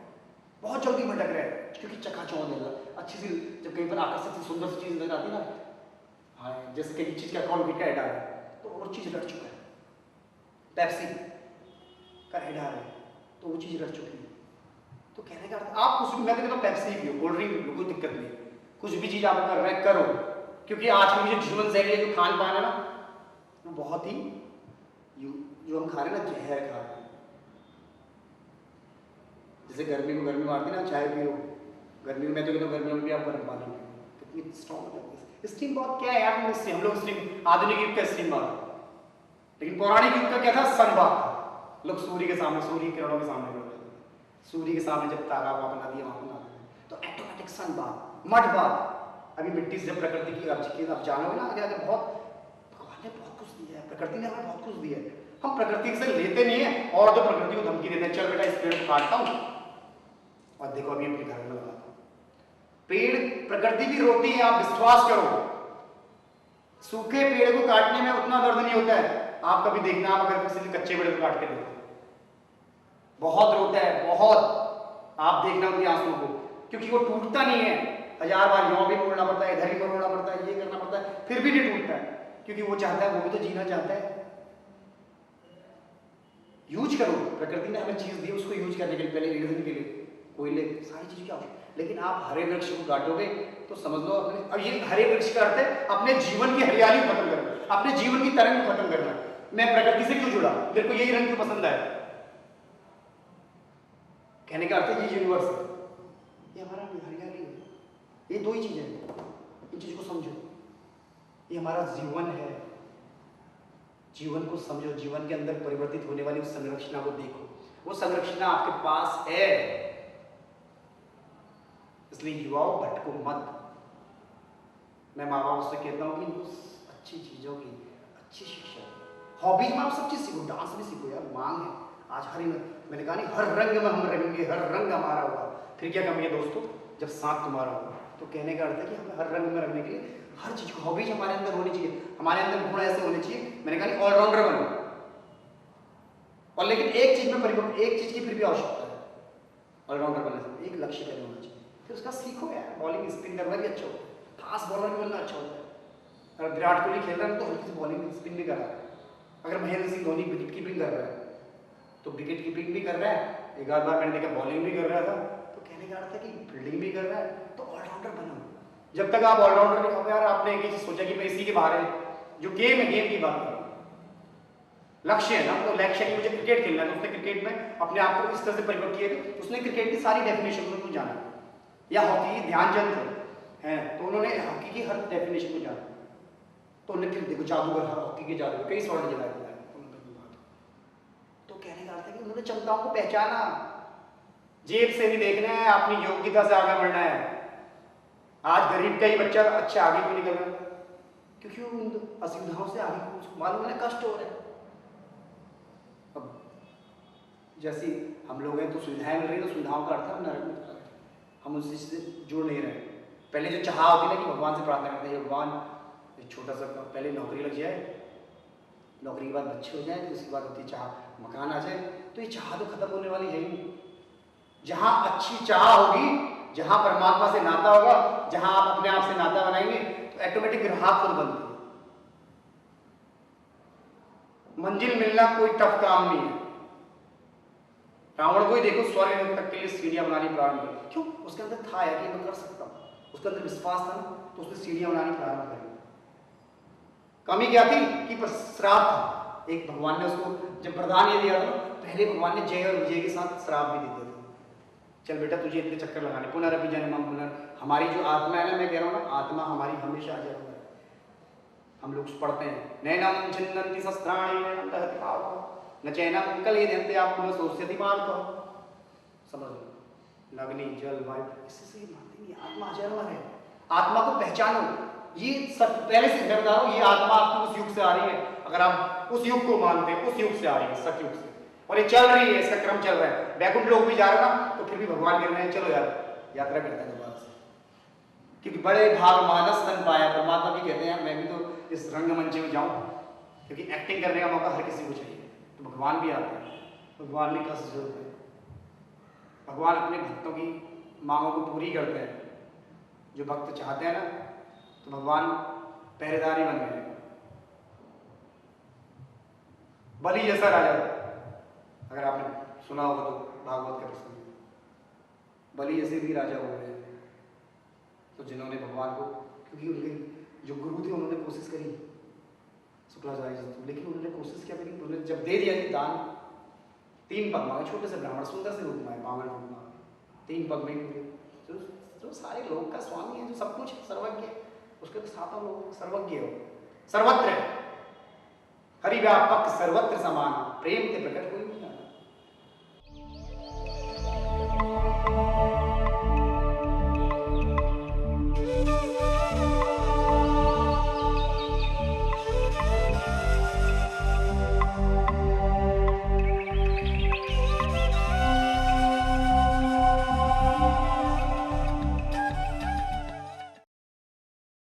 बहुत जल्दी भटक रहे हैं, क्योंकि चकाचौंध है, अच्छी सी, जब कहीं पर आकर्षक सी सुंदर सी चीज नजर आती है ना, हाँ, जैसे कई चीज का कॉल का ऐड आ रहा है, तो और चीज रट चुका है, पेप्सी का ऐड आ रहा है, तो वो चीज रट चुकी है। तो कहने का अर्थ, आप कुछ भी, मैं तो कहता हूं पेप्सी पियो, कोल्ड ड्रिंक पियो, कोई दिक्कत नहीं, कुछ भी चीज आप कर रहे हैं करो, क्योंकि आज की जो जीवन शैली है, जो खान पान है ना, वो बहुत ही, जो हम खा रहे हैं ना, जहर खा रहे हैं। जैसे गर्मी को गर्मी मारती ना, चाय पियो, गर्मी में, मैं तो कहता हूं गर्मियों में भी आप गर्म पानी पियो, कितनी स्ट्रॉन्ग है। स्टीम बहुत क्या है यार, हम लोग स्टीम, आधुनिक युग का स्टीम बात, लेकिन पौराणिक युग का क्या था, सन बात। लोग सूर्य के सामने, सूर्य की किरणों के सामने, सूर्य के सामने जब तारा वहां बना दिया, वहां बना दिया, तो ऑटोमेटिक सन बात, मठ बात। अभी मिट्टी से प्रकृति की आप जानोगे ना, आगे बहुत, भगवान ने बहुत कुछ दिया है, प्रकृति ने हमें बहुत कुछ दिया है, हम प्रकृति से लेते नहीं है, और तो प्रकृति को धमकी देते हैं, चल बेटा इस पेड़ को काटता हूं, और देखो अभी अपने घर में लगाता हूं। पेड़, प्रकृति भी रोती है, आप विश्वास करो, सूखे पेड़ को काटने में उतना दर्द नहीं होता है। आप कभी देखना, आप अगर किसी कच्चे पेड़ को काट के देखो, बहुत रोता है, बहुत, आप देखना उनके आंसुओं को, क्योंकि वो टूटता नहीं है, 1000 बार यहाँ भी मोड़ना पड़ता है, इधर ही मोड़ना पड़ता है, ये करना पड़ता है, फिर भी नहीं टूटता है, क्योंकि वो चाहता है, वो भी तो जीना चाहता है। यूज करो, प्रकृति ने हमें चीज दी, उसको यूज करने के लिए, पहले रीजन के लिए, कोयले, सारी चीज़ की आवश्यकता। लेकिन आप हरे वृक्ष को काटोगे तो समझ लो अपने, अब ये हरे वृक्ष का अर्थ है अपने जीवन की हरियाली को खत्म करना, अपने जीवन की तरंग को खत्म करना। मैं प्रकृति से क्यों जुड़ा, मेरे को यही रंग क्यों पसंद है, कहने का अर्थ है ये यूनिवर्स है, ये हमारा हरियाली है, ये दो ही चीजें हैं, इन चीज को समझो, ये हमारा जीवन है। जीवन को समझो, जीवन के अंदर परिवर्तित होने वाली उस संरचना को देखो, वो संरचना आपके पास है। इसलिए युवाओं भटको मत। मैं माँ बाप से कहता हूँ कि इनको अच्छी चीजों की अच्छी शिक्षा, हॉबीज में आप सब चीज सीखो, डांस भी सीखो यार, मांग है आज हर, मैंने कहा नहीं हर रंग में हम रंगेंगे, हर रंग हमारा होगा। फिर क्या कमी है दोस्तों, जब साथ तुम्हारा होगा। तो कहने का अर्थ है कि हमें हर रंग में रखने के लिए हर चीज को, हॉबीज हमारे अंदर होनी चाहिए, हमारे अंदर गुण ऐसे होने चाहिए, मैंने कहा नहीं ऑलराउंडर बनो। और लेकिन एक चीज में परिवर्तन, एक चीज की फिर भी आवश्यकता है ऑलराउंडर बनने से, एक लक्ष्य पहले होना चाहिए, फिर उसका सीखो यार। बॉलिंग स्पिन करना भी अच्छा होता है, फास्ट बॉलर भी बनना अच्छा होता है। अगर विराट कोहली खेल रहा है तो हल्की सी बॉलिंग स्पिन भी कर रहा है, अगर महेंद्र सिंह धोनी विकेट कीपिंग कर रहा है तो विकेट कीपिंग भी कर रहा है, एक आध बार मैंने देखा बॉलिंग भी कर रहा था। तो कहने का अर्थ है कि फील्डिंग भी कर रहा है, तो ऑलराउंडर बनो। जब तक आप ऑलराउंडर नहीं हो यार, आपने एक ही चीज सोचा कि मैं इसी के बाहर है, जो गेम है गेम की बात कर रहा हूँ, लक्ष्य है ना, तो लक्ष्य कि मुझे क्रिकेट खेलना है, तो उसने क्रिकेट में अपने आप को इस तरह से परिवर्तित किया, उसने क्रिकेट की सारी डेफिनेशन को जाना, या हॉकी ध्यानचंद है तो उन्होंने हॉकी की हर डेफिनेशन को जाना, तो उन्होंने फिर देखो जादूगर, हॉकी के जादूगर कई स्वर्ण जलाए। तो कहने का अर्थ है कि उन्होंने क्षमताओं को पहचाना, जेब से नहीं देखना है, अपनी योग्यता से आगे बढ़ना है। आज गरीब का ही बच्चा अच्छा आगे क्यों निकल रहा है, क्योंकि वो उन असुविधाओं से आगे, उसको मालूम है कष्ट हो रहे हैं। अब जैसी हम लोग हैं तो सुविधाएं मिल रही है, तो सुविधाओं का अर्थ है हम नरक में, हम उससे जुड़ नहीं रहे। पहले जो चाह होती है ना कि भगवान से प्रार्थना करते हैं, भगवान छोटा सा पहले नौकरी लग जाए, नौकरी के बाद बच्चे हो जाए, तो उसके बाद होती चाह मकान आ जाए, तो ये चाह तो खत्म होने वाली है ही नहीं। जहां अच्छी चाह होगी, जहां परमात्मा से नाता होगा, जहां आप अपने आप से नाता बनाएंगे, तो ऑटोमेटिक राह खुद बनती है। मंजिल मिलना कोई टफ काम नहीं है। रावण को ही देखो, स्वर्ग तक के लिए सीढ़ियां बनानी प्रारंभ की, क्यों? उसके अंदर था यार कि मैं कर सकता हूं, उसके अंदर विश्वास था ना, तो उसने सीढ़ियां बनानी प्रारंभ करी। कमी क्या थी कि श्राप था, एक भगवान ने उसको जब वरदान ये दिया था, पहले भगवान ने जय और विजय के साथ श्राप भी दे दिया था, चल बेटा तुझे इतने चक्कर लगाने, पुनरअपि जन्मम पुनर। हमारी जो आत्मा है ना, मैं कह रहा हूँ ना, आत्मा हमारी हमेशा अजर है। हम लोग पढ़ते हैं नैनम छिन्नन्ति शस्त्राणि नैनम दहति पावकः न चैनम कलयन्ति आपको न सोच्यति मार्गः। समझ लो, अग्नि जल वायु, इससे से मानते नहीं, आत्मा अजर है। आत्मा को पहचानो, ये सब पहले से बता रहा हूं, ये आत्मा आपको उस युग से आ रही है, अगर आप उस युग को मानते हैं, उस युग से आ रही है, सतयुग से, और ये चल रही है, इसका क्रम चल रहा है। बैकुंठ लोग भी जा रहे हैं ना, तो फिर भी भगवान कह रहे हैं चलो यार यात्रा करते हैं दोबारा से, क्योंकि बड़े भाग मानस तन पाया। परमात्मा भी कहते हैं मैं भी तो इस रंगमंच में जाऊं, क्योंकि एक्टिंग करने का मौका हर किसी को चाहिए, तो भगवान भी आते हैं। भगवान ने कष्ट जरूरत है, भगवान अपने भक्तों की मांगों को पूरी करते हैं। जो भक्त चाहते हैं ना, तो भगवान पहरेदारी बन गए। बलि जैसा राजा, अगर आपने सुना होगा तो भागवत का प्रसंग, बलि जैसे भी राजा हो गए, तो जिन्होंने भगवान को, क्योंकि उनके जो गुरु थे उन्होंने कोशिश करी शुक्राचार्य जी, लेकिन उन्होंने कोशिश क्या करी, उन्होंने जब दे दिया दान, 3 पग मांगे, छोटे से ब्राह्मण, सुंदर से रूप में, बामन रूप में, 3 पग में जो सारे लोग का स्वामी है, जो सब कुछ सर्वज्ञ, उसके तो सातों लोग सर्वज्ञ हो, सर्वत्र हरिव्यापक सर्वत्र समान, प्रेम के प्रकट कोई नहीं जाना।